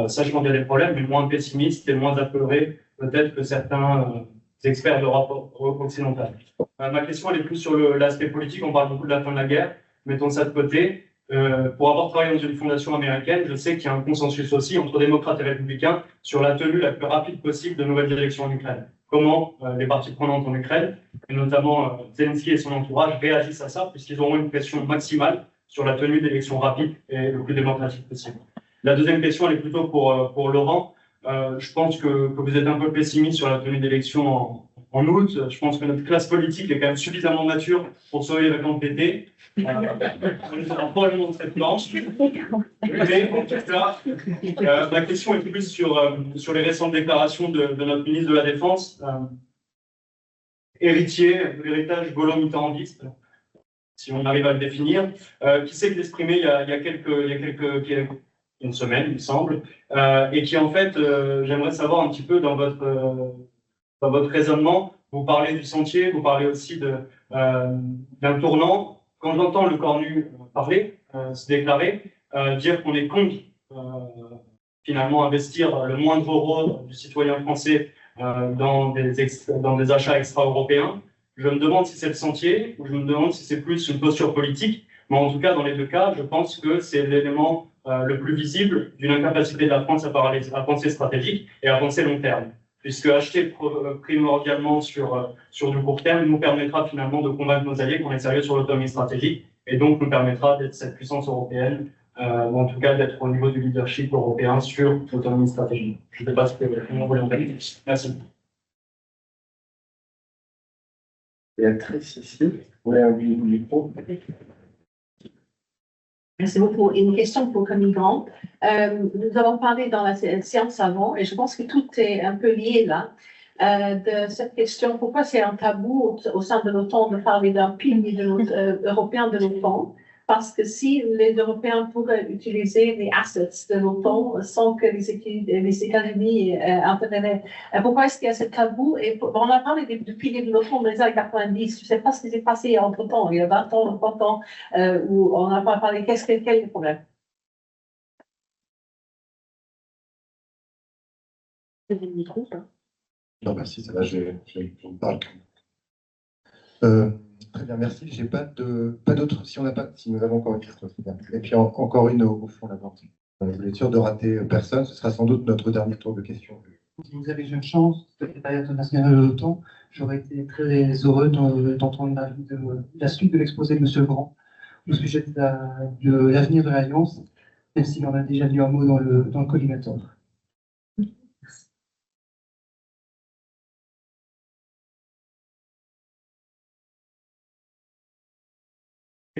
sachant qu'il y a des problèmes, mais moins pessimistes et moins apeurés peut-être que certains experts d'Europe occidentale. Ma question elle est plus sur l'aspect politique. On parle beaucoup de la fin de la guerre. Mettons ça de côté. Pour avoir travaillé dans une fondation américaine, je sais qu'il y a un consensus aussi entre démocrates et républicains sur la tenue la plus rapide possible de nouvelles élections en Ukraine. Comment les parties prenantes en Ukraine, et notamment Zelensky et son entourage, réagissent à ça, puisqu'ils auront une pression maximale sur la tenue d'élections rapides et le plus démocratique possible. La deuxième question, elle est plutôt pour Laurent. Je pense que vous êtes un peu pessimiste sur la tenue d'élections en août. Je pense que notre classe politique est quand même suffisamment mature pour sauver la camp d'été. On est probablement très blanche. Mais en tout cas, ma question est plus sur les récentes déclarations de notre ministre de la Défense, héritier de l'héritage gaulo-mitterrandiste, si on arrive à le définir, qui s'est exprimé il y a une semaine, il me semble, et qui en fait, j'aimerais savoir un petit peu dans votre raisonnement, vous parlez du sentier, vous parlez aussi d'un tournant. Quand j'entends le Cornu parler, se déclarer, dire qu'on est contre finalement investir le moindre euro du citoyen français dans des achats extra-européens, je me demande si c'est le sentier ou je me demande si c'est plus une posture politique. Mais en tout cas, dans les deux cas, je pense que c'est l'élément le plus visible d'une incapacité de la France à penser stratégique et à penser long terme. Puisque acheter primordialement sur du court terme nous permettra finalement de convaincre nos alliés qu'on est sérieux sur l'autonomie stratégique et donc nous permettra d'être cette puissance européenne, ou en tout cas d'être au niveau du leadership européen sur l'autonomie stratégique. Je ne sais pas comment vous l'entendez. Merci. Béatrice, ici, vous avez un micro. Merci beaucoup. Une question pour Camille Grand. Nous avons parlé dans la séance avant, et je pense que tout est un peu lié là, de cette question. Pourquoi c'est un tabou au sein de l'OTAN de parler d'un pilier européen de l'OTAN? Parce que si les Européens pourraient utiliser les assets de l'OTAN sans que les États-Unis interviennent, pourquoi est-ce qu'il y a ce tabou? Et on a parlé du pilier de l'OTAN dans les années 90. Je ne sais pas ce qui s'est passé entre-temps, il y a 20 ans, 30 ans, où on n'a pas parlé. Quel est le problème? C'est le micro, ça? Non, merci, ça va, je me parle. Très bien, merci. J'ai pas d'autres. Si nous avons encore une question, c'est bien. Et puis encore une au fond là-bas. Vous êtes sûr de rater personne. Ce sera sans doute notre dernier tour de questions. Si vous avez une chance de secrétariat international de l'OTAN, j'aurais été très heureux d'entendre la suite de l'exposé de M. Grand au sujet de l'avenir de l'Alliance, même s'il en a déjà dit un mot dans le collimateur.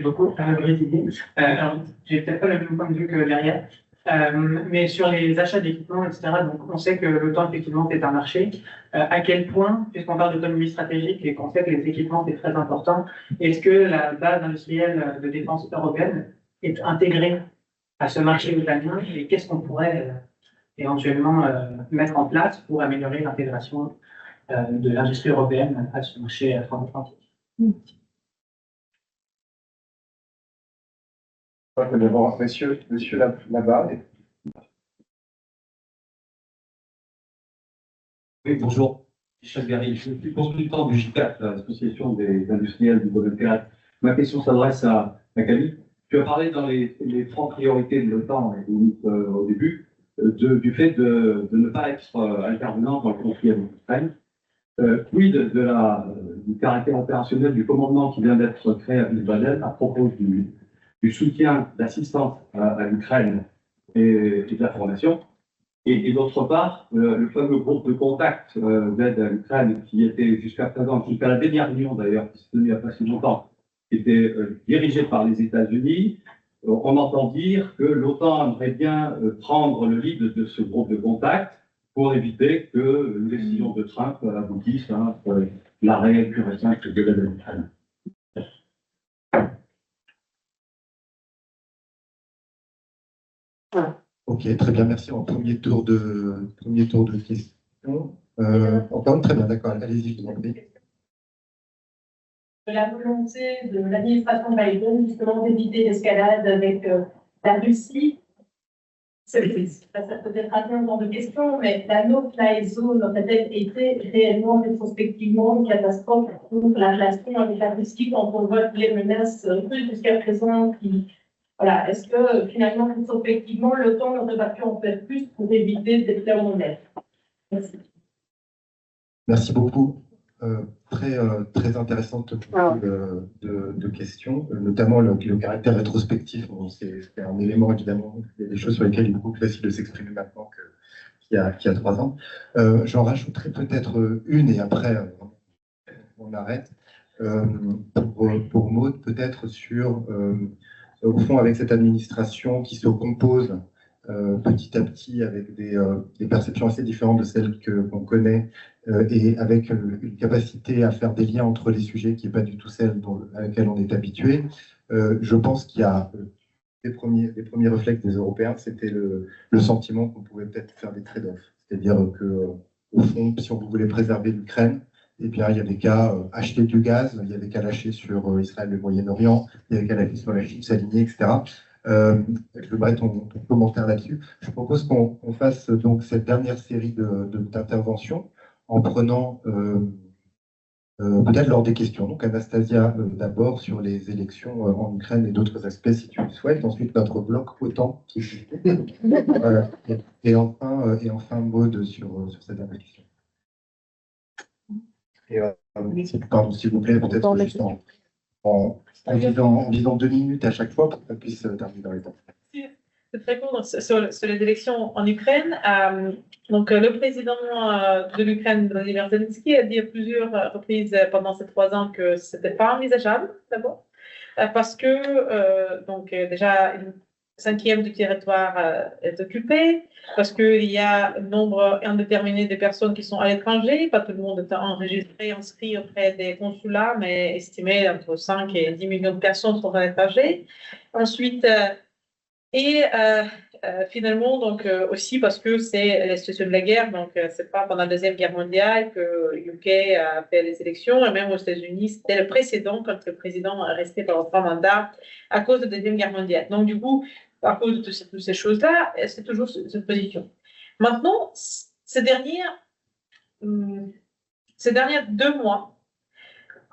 Beaucoup, vraie idée. Alors, j'ai peut-être pas le même point de vue que derrière, mais sur les achats d'équipements, etc., donc on sait que l'OTAN, effectivement, c'est un marché. À quel point, puisqu'on parle d'autonomie stratégique et qu'on sait que les équipements, c'est très important, est-ce que la base industrielle de défense européenne est intégrée à ce marché otanien et qu'est-ce qu'on pourrait éventuellement mettre en place pour améliorer l'intégration de l'industrie européenne à ce marché transatlantique? D'abord, monsieur là-bas. Oui, bonjour. Michel Garry, je suis consultant du JICAT, l'Association des industriels du domaine théâtre. Ma question s'adresse à Camille. Tu as parlé dans les 30 priorités de l'OTAN au début du fait de ne pas être intervenant dans le conflit avec l'Ukraine. Quid du caractère opérationnel du commandement qui vient d'être créé à Wiesbaden à propos du soutien, d'assistance à l'Ukraine et de la formation. Et d'autre part, le fameux groupe de contact d'aide à l'Ukraine qui était jusqu'à présent, jusqu'à la dernière réunion d'ailleurs, qui s'est tenue il n'y a pas si longtemps, qui était dirigé par les États-Unis. On entend dire que l'OTAN aimerait bien prendre le lead de ce groupe de contact pour éviter que les décisions de Trump aboutissent à l'arrêt plus récent de l'aide à l'Ukraine. Ok, très bien, merci. En premier tour de questions. Encore très bien, d'accord. Allez-y, je vous en prie. La volonté de l'administration Biden, justement, d'éviter l'escalade avec la Russie. Ça peut être un genre de question, mais la no-fly zone aurait-elle été réellement, rétrospectivement, une catastrophe pour la relation avec la Russie quand on voit les menaces russes jusqu'à présent qui Voilà, est-ce que finalement, effectivement, l'OTAN n'aurait pas pu en faire plus pour éviter des plaies monnaie? Merci. Merci beaucoup. Très intéressante de questions, notamment le caractère rétrospectif. Bon, c'est un élément, évidemment, il y a des choses sur lesquelles il est beaucoup plus facile de s'exprimer maintenant qu'il y a 3 ans. J'en rajouterai peut-être une et après on arrête. Pour Maud, peut-être sur, au fond, avec cette administration qui se compose petit à petit avec des perceptions assez différentes de celles qu'on connaît et avec une capacité à faire des liens entre les sujets qui n'est pas du tout celle à laquelle on est habitué. Je pense qu'il y a les premiers réflexes des Européens, c'était le sentiment qu'on pouvait peut-être faire des trade-offs. C'est-à-dire que, au fond, si on voulait préserver l'Ukraine, eh bien, il y avait qu'à acheter du gaz, il y avait qu'à lâcher sur Israël et le Moyen-Orient, il y avait qu'à lâcher sur la Chine, s'aligner, etc. Je voudrais ton commentaire là-dessus. Je propose qu'on fasse donc cette dernière série d'interventions en prenant peut-être lors des questions. Donc Anastasia d'abord sur les élections en Ukraine et d'autres aspects si tu le souhaites. Ensuite notre bloc OTAN et enfin Maud sur cette dernière question. Et pardon, s'il vous plaît, peut-être juste en disant 2 minutes à chaque fois pour qu'on puisse terminer dans les temps. C'est très court sur les élections en Ukraine. Donc, le président de l'Ukraine, Volodymyr Zelensky, a dit à plusieurs reprises pendant ces 3 ans que ce n'était pas envisageable, d'abord, parce que déjà, une 5e du territoire est occupé, parce qu'il y a un nombre indéterminé de personnes qui sont à l'étranger, pas tout le monde est enregistré, inscrit auprès des consulats, mais estimé entre 5 et 10 millions de personnes sont à l'étranger. Ensuite, finalement, donc aussi parce que c'est la situation de la guerre, donc c'est pas pendant la Deuxième Guerre mondiale que le UK a fait les élections, et même aux États-Unis, c'était le précédent quand le président est resté pendant 3 mandats à cause de la Deuxième Guerre mondiale. Donc du coup, à cause de toutes ces choses-là, c'est toujours cette position. Maintenant, ces derniers 2 mois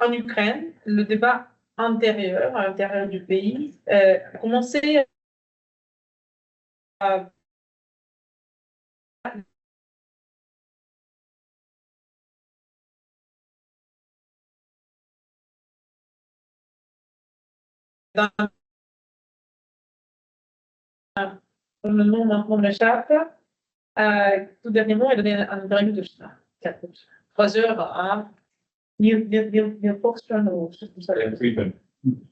en Ukraine, le débat intérieur, à l'intérieur du pays, a commencé à le nom maintenant m'échappe. Tout dernièrement, il a donné un interview de 3 heures à Neil Foxton ou Lex Friedman.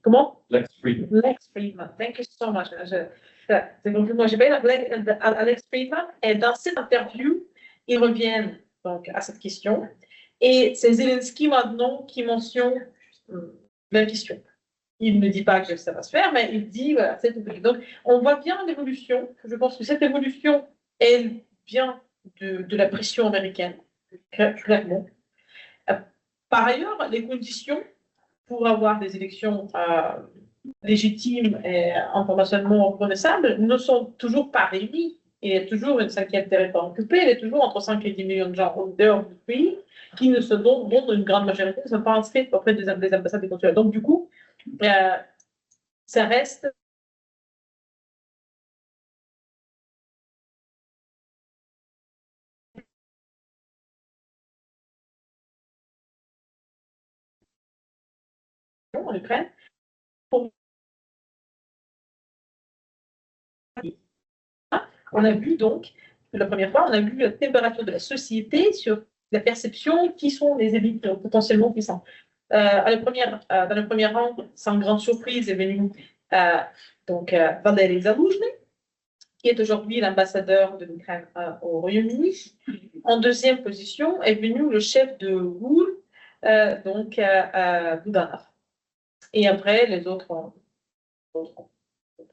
Comment? Lex Friedman. Lex Friedman. Thank you so much. Moi, j'ai pas Alex Friedman. Et dans cette interview, ils reviennent donc à cette question. Et c'est Zelensky maintenant qui mentionne la question. Il ne dit pas que ça va se faire, mais il dit, voilà, c'est tout. Donc, on voit bien l'évolution. Je pense que cette évolution, elle vient de la pression américaine, clairement. Par ailleurs, les conditions pour avoir des élections légitimes et informationnellement reconnaissables ne sont toujours pas réunies. Il y a toujours une 5e territoire occupé, il y a toujours entre 5 et 10 millions de gens au dehors du pays qui ne se dont une grande majorité ne sont pas inscrits auprès des ambassades et consulats. Donc, du coup, ça reste en Ukraine. On a vu donc, la première fois, on a vu la température de la société sur la perception qui sont les élites potentiellement puissantes. Dans le premier rang, sans grande surprise, est venu Valery Zaluzhny, qui est aujourd'hui l'ambassadeur de l'Ukraine au Royaume-Uni. En deuxième position est venu le chef de GUR, Budanov. Et après, les autres ont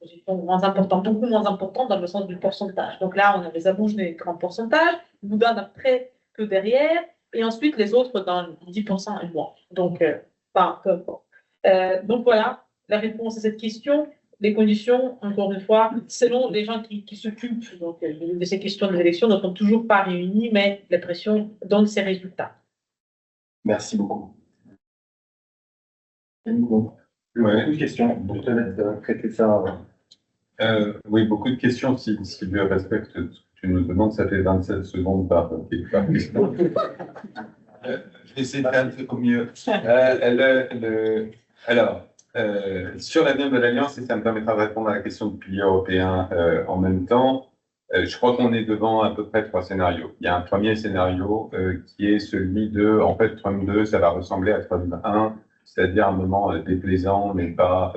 positions moins importantes, beaucoup moins importantes dans le sens du pourcentage. Donc là, on avait Zaluzhny, grand pourcentage, Budanov très peu derrière, et ensuite les autres dans 10% et moins. Donc, pas peu importe. Donc voilà la réponse à cette question. Les conditions, encore une fois, selon les gens qui s'occupent de ces questions des élections, ne sont toujours pas réunies, mais la pression donne ses résultats. Merci beaucoup. Une question. Je te laisse traiter ça Oui, beaucoup de questions. Si Dieu respecte ce que tu nous demandes, ça fait 27 secondes par question. Je vais essayer de faire un peu au mieux. Alors, sur l'avenir de l'Alliance, et ça me permettra de répondre à la question du pilier européen en même temps, je crois qu'on est devant à peu près 3 scénarios. Il y a un premier scénario qui est celui de, en fait, Trump 2, ça va ressembler à Trump 1, c'est-à-dire un moment déplaisant, mais pas,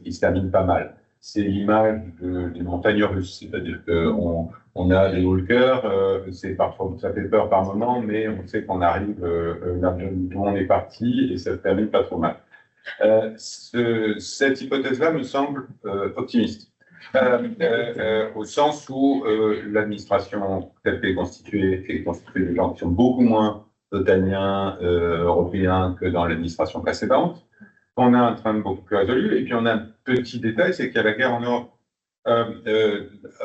qui se termine pas mal. C'est l'image des montagnes russes, c'est-à-dire qu'on a des walkers, parfois ça fait peur par moment, mais on sait qu'on arrive là où on est parti et ça se termine pas trop mal. Cette hypothèse-là me semble optimiste, au sens où l'administration telle qu'elle est constituée de gens qui sont beaucoup moins otaniens, européens que dans l'administration précédente. On a un Trump beaucoup plus résolu, et puis on a un petit détail, c'est qu'il y a la guerre en Europe.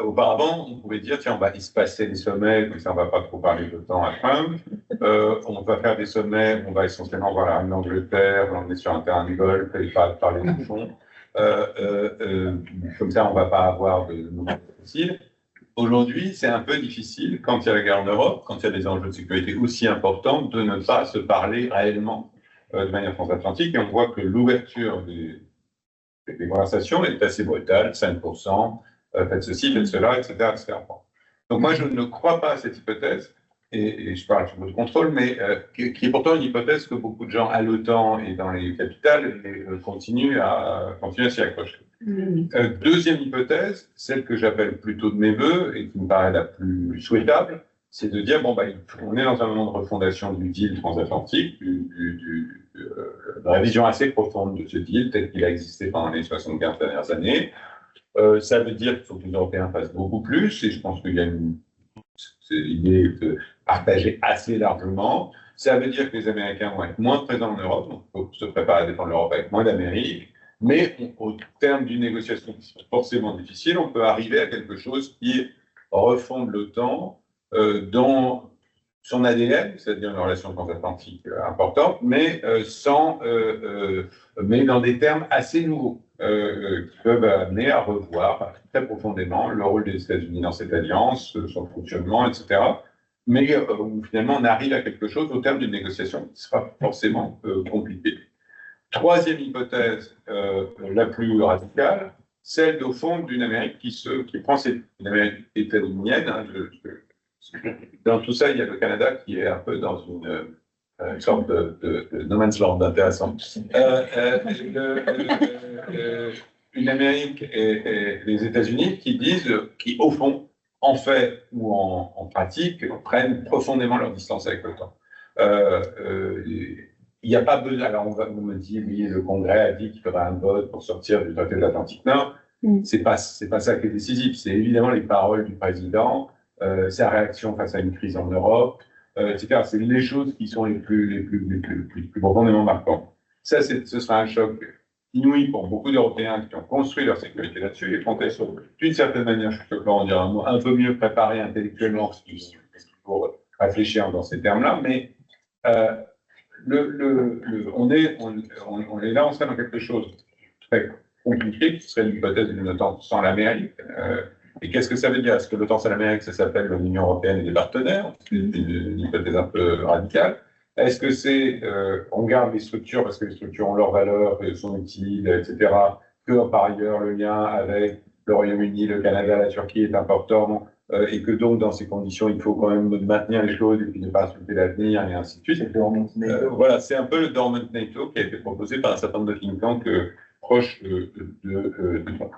Auparavant, on pouvait dire, tiens, on va espacer les sommets, comme ça on ne va pas trop parler de temps à Trump. On va faire des sommets, on va essentiellement voir la reine d'Angleterre, on est sur un terrain de golf, et pas parler de fond. Comme ça, on ne va pas avoir de moments difficiles. Aujourd'hui, c'est un peu difficile, quand il y a la guerre en Europe, quand il y a des enjeux de sécurité aussi importants, de ne pas se parler réellement de manière transatlantique, et on voit que l'ouverture des conversations est assez brutale, 5%, faites ceci, faites cela, etc., etc. Donc moi, je ne crois pas à cette hypothèse, et je parle sous votre contrôle, mais qui est pourtant une hypothèse que beaucoup de gens à l'OTAN et dans les capitales continuent à s'y accrocher. Deuxième hypothèse, celle que j'appelle plutôt de mes voeux, et qui me paraît la plus souhaitable, c'est de dire, bon, on est dans un moment de refondation du deal transatlantique, de révision assez profonde de ce deal, tel qu'il a existé pendant les 75 dernières années. Ça veut dire qu'il faut que les Européens fassent beaucoup plus, et je pense qu'il y a une idée partagée assez largement. Ça veut dire que les Américains vont être moins présents en Europe, donc il faut se préparer à défendre l'Europe avec moins d'Amérique, mais au terme d'une négociation qui sera forcément difficile, on peut arriver à quelque chose qui refonde l'OTAN dans son ADN, c'est-à-dire une relation transatlantique importante, mais mais dans des termes assez nouveaux, qui peuvent amener à revoir très profondément le rôle des États-Unis dans cette alliance, son fonctionnement, etc. Mais où finalement on arrive à quelque chose au terme d'une négociation qui sera forcément compliquée. Troisième hypothèse, la plus radicale, celle au fond d'une Amérique qui prend une Amérique états-unienne. Dans tout ça, il y a le Canada qui est un peu dans une sorte de no man's land intéressant. Une Amérique et les États-Unis qui au fond, en fait ou en pratique, prennent profondément leur distance avec l'OTAN. Il n'y a pas besoin. Alors, on me dit, oui, le Congrès a dit qu'il faudra un vote pour sortir du traité de l'Atlantique Nord. C'est pas ça qui est décisif. C'est évidemment les paroles du président, sa réaction face à une crise en Europe, etc. C'est les choses qui sont les plus profondément marquantes. Ça, ce sera un choc inouï pour beaucoup d'Européens qui ont construit leur sécurité là-dessus et comptaient sur, d'une certaine manière, je peux en dire un mot, un peu mieux préparé intellectuellement pour réfléchir dans ces termes-là, mais on est là, on serait dans quelque chose de très compliqué, qui serait l'hypothèse d'une OTAN sans l'Amérique. Et qu'est-ce que ça veut dire? Est-ce que l'OTAN sans l'Amérique, ça s'appelle l'Union européenne et des partenaires? C'est une hypothèse un peu radicale. Est-ce que c'est on garde les structures parce que les structures ont leurs valeurs, sont utiles, etc., que par ailleurs le lien avec le Royaume-Uni, le Canada, la Turquie est important, et que donc dans ces conditions il faut quand même maintenir les choses et puis ne pas insulter l'avenir et ainsi de suite. Voilà, c'est un peu le dormant NATO qui a été proposé par un certain nombre de think tanks proches de Trump.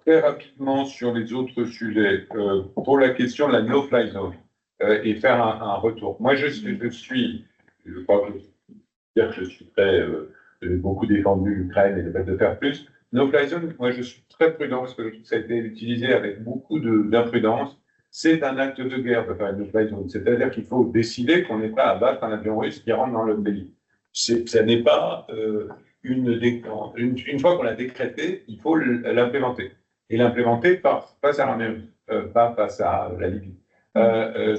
Très rapidement sur les autres sujets, pour la question de la no-fly zone et faire un retour. Moi, je crois que je suis beaucoup défendu l'Ukraine et le fait de faire plus. No-fly zone, moi, je suis très prudent parce que ça a été utilisé avec beaucoup d'imprudence. C'est un acte de guerre de faire une no-fly zone. C'est-à-dire qu'il faut décider qu'on n'est pas à battre un avion russe qui rentre dans le pays. Ça n'est pas une fois qu'on l'a décrété, il faut l'implémenter. Et l'implémenter face à l'armée russe, pas face à la Libye.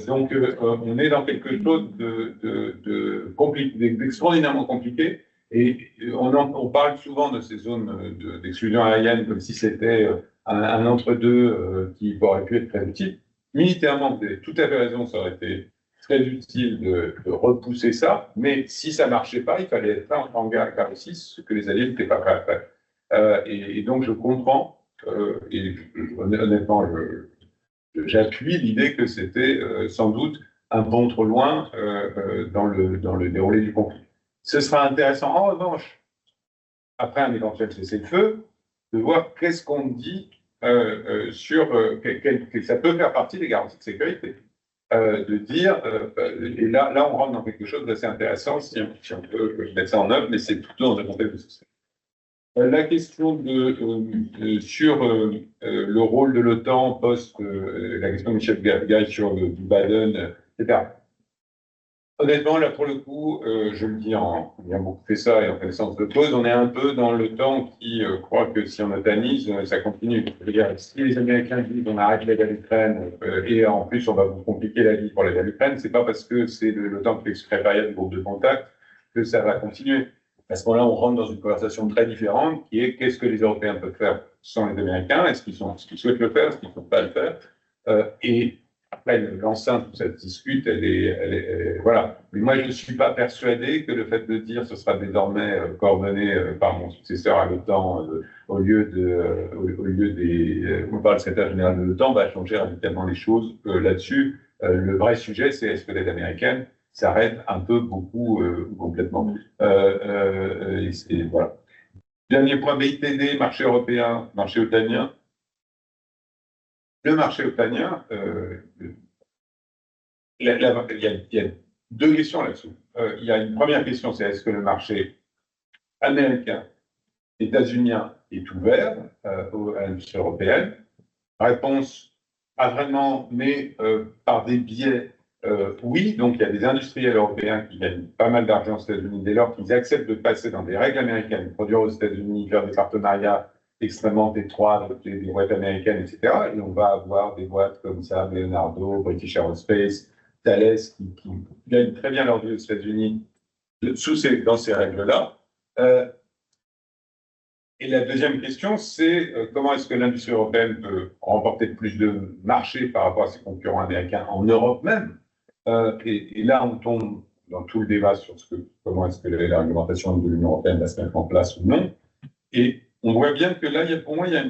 Donc, on est dans quelque chose d'extraordinairement compliqué. Et on parle souvent de ces zones d'exclusion aérienne comme si c'était un entre-deux qui aurait pu être très utile. Militairement, vous avez tout à fait raison, ça aurait été très utile de repousser ça, mais si ça ne marchait pas, il fallait être en guerre avec la Russie, ce que les Alliés n'étaient pas prêts à faire. Et donc je comprends, et honnêtement, j'appuie l'idée que c'était sans doute un bond trop loin dans le déroulé du conflit. Ce sera intéressant, en revanche, après un éventuel cessez-le-feu, de voir qu'est-ce qu'on dit sur que ça peut faire partie des garanties de sécurité. De dire, et là on rentre dans quelque chose d'assez intéressant, si on peut mettre ça en œuvre, mais c'est plutôt dans un contexte de succès. La question sur le rôle de l'OTAN post la question de Michel Gay sur du Biden, etc. Honnêtement, là pour le coup, je le dis en ayant beaucoup fait ça et en connaissance de cause, on est un peu dans le temps qui croit que si on otanise, ça continue. C'est-à-dire, si les Américains disent on arrête l'aide à l'Ukraine et en plus on va vous compliquer la vie pour l'aide à l'Ukraine, c'est pas parce que c'est l'OTAN qui fait le secrétariat du groupe de contact que ça va continuer. À ce moment-là, on rentre dans une conversation très différente qui est qu'est-ce que les Européens peuvent faire sans les Américains? Est-ce qu'ils souhaitent le faire? Est-ce qu'ils ne peuvent pas le faire? Et après, l'enceinte où ça se discute, elle est voilà. Mais moi, je ne suis pas persuadé que le fait de dire ce sera désormais coordonné par mon successeur à l'OTAN au lieu des ou par le secrétaire général de l'OTAN va changer radicalement les choses là-dessus. Le vrai sujet, c'est est-ce que l'aide américaine s'arrête un peu, beaucoup ou complètement. Et voilà. Dernier point, BITD, marché européen, marché otanien. Le marché otanien, il y a deux questions là-dessous. Il y a une première question, c'est est-ce que le marché américain, états-unien est ouvert à l'industrie européenne? Réponse, pas vraiment, mais par des biais, oui. Donc il y a des industriels européens qui gagnent pas mal d'argent aux États-Unis dès lors qu'ils acceptent de passer dans des règles américaines, produire aux États-Unis, faire des partenariats extrêmement étroits avec des boîtes américaines, etc. Et on va avoir des boîtes comme ça, Leonardo, British Aerospace, Thales, qui gagnent très bien leur vie aux États-Unis dans ces règles-là. Et la deuxième question, c'est comment est-ce que l'industrie européenne peut remporter plus de marché par rapport à ses concurrents américains en Europe même. Et là, on tombe dans tout le débat sur comment est-ce que la réglementation de l'Union européenne va se mettre en place ou non. Et on voit bien que là, pour moi, il y a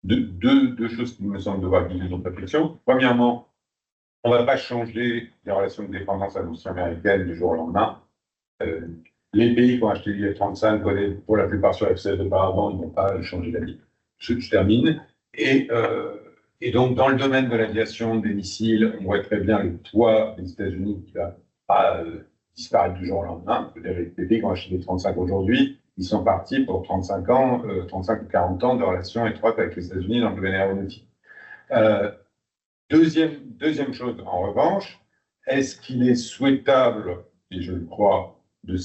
deux choses qui me semblent devoir guider notre réflexion. Premièrement, on ne va pas changer les relations de dépendance à l'industrie américaine du jour au lendemain. Les pays qui ont acheté l'F-35, pour la plupart sur F-16 auparavant, ils n'ont pas changé d'avis. Je termine. Et donc, dans le domaine de l'aviation, des missiles, on voit très bien le poids des États-Unis qui ne va pas disparaître du jour au lendemain. Les pays qui ont acheté les 35 aujourd'hui, ils sont partis pour 35 ans, 35 ou 40 ans de relations étroites avec les États-Unis dans le domaine aéronautique. Deuxième chose, en revanche, est-ce qu'il est souhaitable, et je le crois, de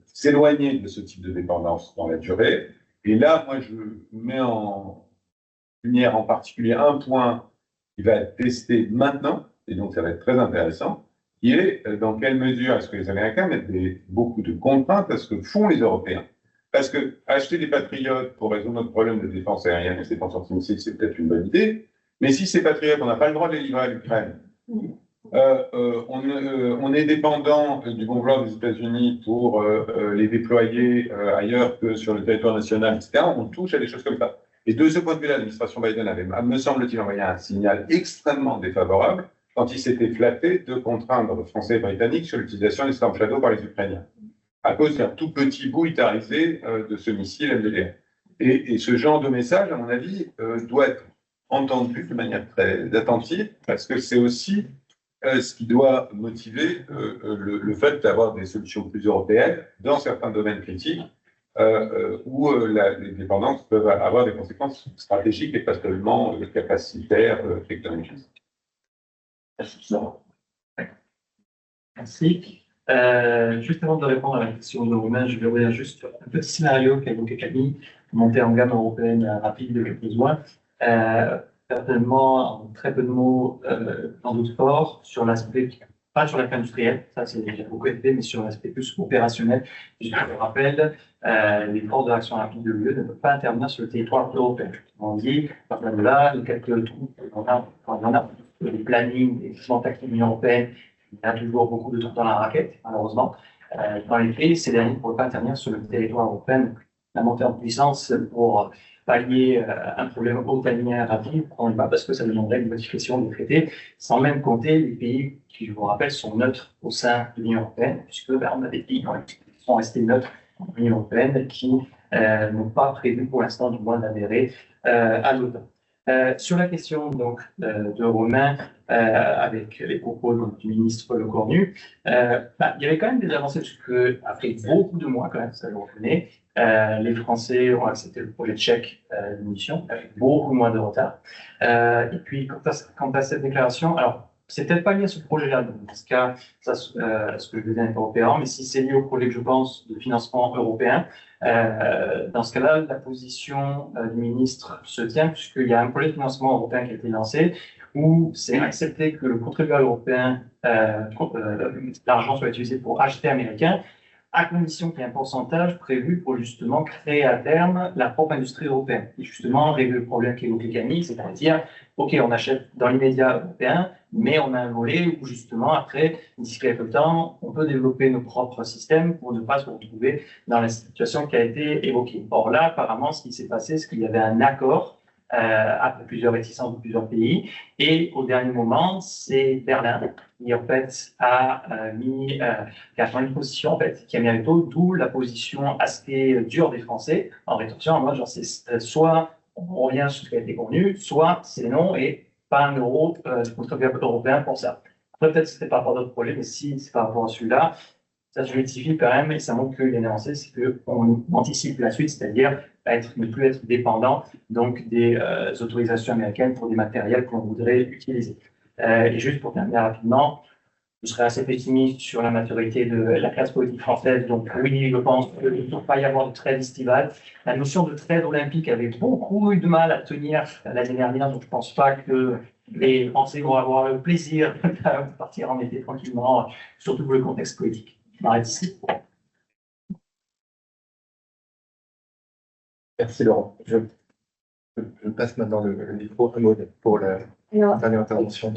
s'éloigner de ce type de dépendance dans la durée? Et là, moi, je mets en lumière en particulier un point qui va être testé maintenant, et donc ça va être très intéressant, qui est dans quelle mesure est-ce que les Américains mettent beaucoup de contraintes à ce que font les Européens. Parce que acheter des Patriotes pour résoudre notre problème de défense aérienne et de défense antimissile, c'est peut-être une bonne idée, mais si ces Patriotes, on n'a pas le droit de les livrer à l'Ukraine, on est dépendant du bon vouloir des États-Unis pour les déployer ailleurs que sur le territoire national, etc. On touche à des choses comme ça. Et de ce point de vue-là, l'administration Biden avait, me semble-t-il, envoyé un signal extrêmement défavorable quand il s'était flatté de contraindre Français et Britanniques sur l'utilisation des Storm Shadow par les Ukrainiens, à cause d'un tout petit bout itarisé de ce missile MDR. Et ce genre de message, à mon avis, doit être entendu de manière très attentive, parce que c'est aussi ce qui doit motiver le fait d'avoir des solutions plus européennes dans certains domaines critiques où les dépendances peuvent avoir des conséquences stratégiques et pas seulement capacitaires, technologiques. Merci. Juste avant de répondre à la question de Romain, je vais ouvrir juste un petit scénario qu'a évoqué Camille, montée en gamme européenne rapide de besoin. Certainement, en très peu de mots, sans doute fort, sur l'aspect pas sur l'aspect industriel, ça c'est déjà beaucoup été, mais sur l'aspect plus opérationnel. Je le rappelle, les forces de réaction rapide de l'UE ne peuvent pas intervenir sur le territoire européen. On dit, par exemple, là, les quelques troupes, on a les plannings, les équipements tactiques de l'Union européenne, il y a toujours beaucoup de troupes dans la raquette, malheureusement. Dans les faits, ces derniers ne pourraient pas intervenir sur le territoire européen. La montée en puissance pour pallier un problème otanien rapide, pas parce que ça demanderait une modification des traités, sans même compter les pays qui, je vous rappelle, sont neutres au sein de l'Union européenne, puisque on a des pays qui sont restés neutres dans l'Union européenne qui n'ont pas prévu pour l'instant du moins d'adhérer à l'OTAN. Sur la question donc de Romain, avec les propos donc, du ministre Le Cornu, il y avait quand même des avancées, puisque après beaucoup de mois, quand même, ça je le reconnais, les Français ont accepté le projet tchèque de mission, avec beaucoup moins de retard. Et puis, quant à cette déclaration, alors, c'est peut-être pas lié à ce projet-là, dans ce cas, ça, ce que je veux dire n'est pas opérant, mais si c'est lié au projet que je pense de financement européen, dans ce cas-là, la position du ministre se tient, puisqu'il y a un projet de financement européen qui a été lancé, où c'est accepté que le contribuable européen, l'argent soit utilisé pour acheter américain, à condition qu'il y ait un pourcentage prévu pour justement créer à terme la propre industrie européenne. Et justement, régler le problème qu'évoquait Camille, c'est-à-dire, OK, on achète dans l'immédiat européen, mais on a un volet où justement, après, d'ici quelques temps, on peut développer nos propres systèmes pour ne pas se retrouver dans la situation qui a été évoquée. Or là, apparemment, ce qui s'est passé, c'est qu'il y avait un accord après plusieurs réticences de plusieurs pays. Et au dernier moment, c'est Berlin qui, en fait, a pris une position, en fait, qui a mis à dos, d'où la position assez dure des Français en rétorsion, en mode, genre, c'est soit on revient sur ce qui a été convenu, soit c'est non et pas un euro de contribuable européen pour ça. Après, peut-être que c'était par rapport à d'autres projets, mais si c'est par rapport à celui-là, ça se justifie quand même et ça montre qu'il y a une avancée, c'est qu'on anticipe la suite, c'est-à-dire ne plus être dépendant donc des autorisations américaines pour des matériels qu'on voudrait utiliser. Et juste pour terminer rapidement, je serais assez pessimiste sur la maturité de la classe politique française. Donc oui, je pense qu'il ne doit pas y avoir de trêve estivale. La notion de trêve olympique avait beaucoup eu de mal à tenir l'année dernière, donc je ne pense pas que les Français vont avoir le plaisir de partir en été tranquillement, surtout pour le contexte politique. Je m'arrête ici. Merci Laurent. Je passe maintenant le micro à Maud pour la dernière intervention.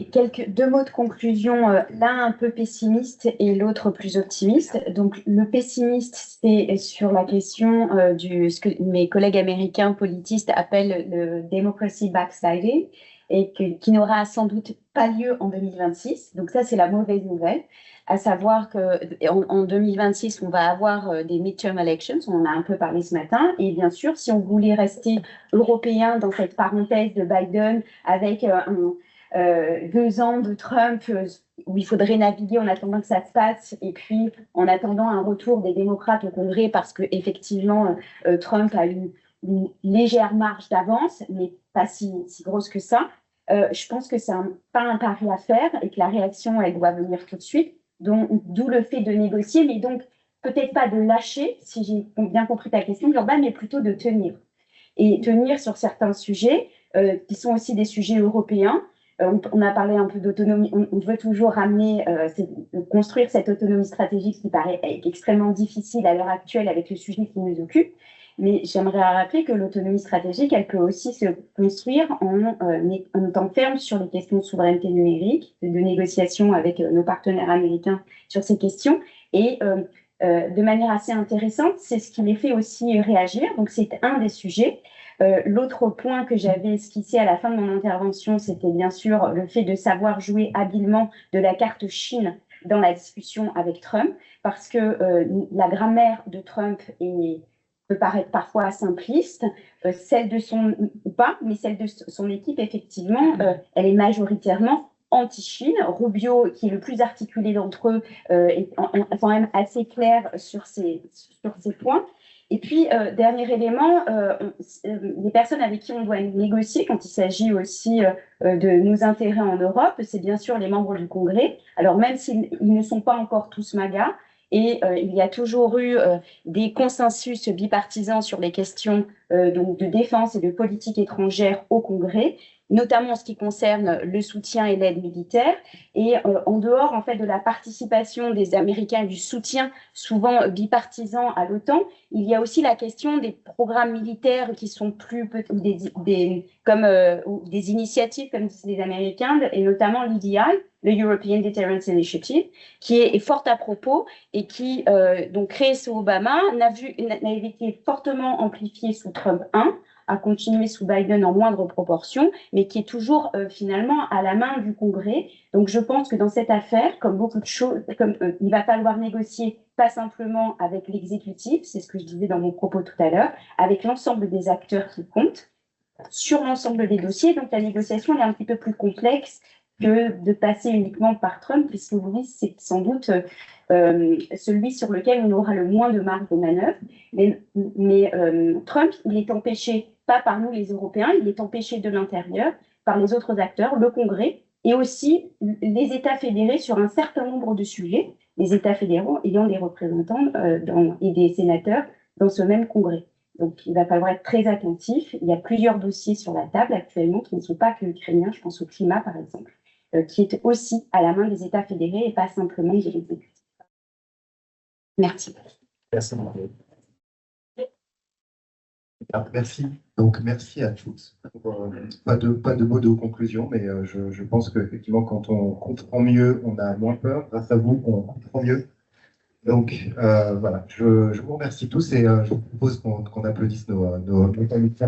Deux mots de conclusion, l'un un peu pessimiste et l'autre plus optimiste. Donc le pessimiste, c'est sur la question ce que mes collègues américains politistes appellent le democracy backsliding et qui n'aura sans doute pas lieu en 2026. Donc ça, c'est la mauvaise nouvelle. À savoir qu'en 2026, on va avoir des midterm elections, on en a un peu parlé ce matin, et bien sûr, si on voulait rester européen dans cette parenthèse de Biden avec 2 ans de Trump où il faudrait naviguer en attendant que ça se passe, et puis en attendant un retour des démocrates au Congrès, parce qu'effectivement, Trump a eu une légère marge d'avance, mais pas si grosse que ça. Je pense que c'est pas un pari à faire et que la réaction, elle doit venir tout de suite. D'où le fait de négocier, mais donc peut-être pas de lâcher, si j'ai bien compris ta question, Urbain, mais plutôt de tenir. Et tenir sur certains sujets, qui sont aussi des sujets européens. On a parlé un peu d'autonomie, on veut toujours construire cette autonomie stratégique qui paraît extrêmement difficile à l'heure actuelle avec le sujet qui nous occupe. Mais j'aimerais rappeler que l'autonomie stratégique, elle peut aussi se construire en étant ferme sur les questions de souveraineté numérique, de négociation avec nos partenaires américains sur ces questions. Et de manière assez intéressante, c'est ce qui les fait aussi réagir. Donc c'est un des sujets. L'autre point que j'avais esquissé à la fin de mon intervention, c'était bien sûr le fait de savoir jouer habilement de la carte Chine dans la discussion avec Trump, parce que la grammaire de Trump peut paraître parfois simpliste, celle de son équipe, effectivement, elle est majoritairement anti-Chine. Rubio, qui est le plus articulé d'entre eux, est quand même assez clair sur ces points. Et puis, dernier élément, les personnes avec qui on doit négocier quand il s'agit aussi de nos intérêts en Europe, c'est bien sûr les membres du Congrès. Alors, même s'ils ne sont pas encore tous MAGA, et il y a toujours eu des consensus bipartisans sur les questions donc de défense et de politique étrangère au Congrès. notamment en ce qui concerne le soutien et l'aide militaire. Et en dehors en fait de la participation des Américains et du soutien souvent bipartisan à l'OTAN, il y a aussi la question des programmes militaires qui sont plus ou des initiatives comme disent les Américains, et notamment l'EDI, le European Deterrence Initiative, qui est forte à propos et qui, donc créée sous Obama, n'a été fortement amplifiée sous Trump 1, a continué sous Biden en moindre proportion, mais qui est toujours finalement à la main du Congrès. Donc je pense que dans cette affaire, comme beaucoup de choses, il va falloir négocier pas simplement avec l'exécutif, c'est ce que je disais dans mon propos tout à l'heure, avec l'ensemble des acteurs qui comptent sur l'ensemble des dossiers. Donc la négociation elle est un petit peu plus complexe que de passer uniquement par Trump, puisque lui, c'est sans doute celui sur lequel on aura le moins de marge de manœuvre. Mais Trump, il est empêché, pas par nous les Européens, il est empêché de l'intérieur par les autres acteurs, le Congrès, et aussi les États fédérés sur un certain nombre de sujets, les États fédéraux ayant des représentants et des sénateurs dans ce même Congrès. Donc, il va falloir être très attentif. Il y a plusieurs dossiers sur la table actuellement qui ne sont pas que ukrainiens, je pense au climat par exemple, qui est aussi à la main des États fédérés et pas simplement de l'exécutif. Merci. Merci. Merci. Donc, merci à tous. Pas de mots de conclusion, mais je pense qu'effectivement, quand on comprend mieux, on a moins peur. Grâce à vous, on comprend mieux. Donc, voilà, je vous remercie tous et je vous propose qu'on applaudisse nos invités.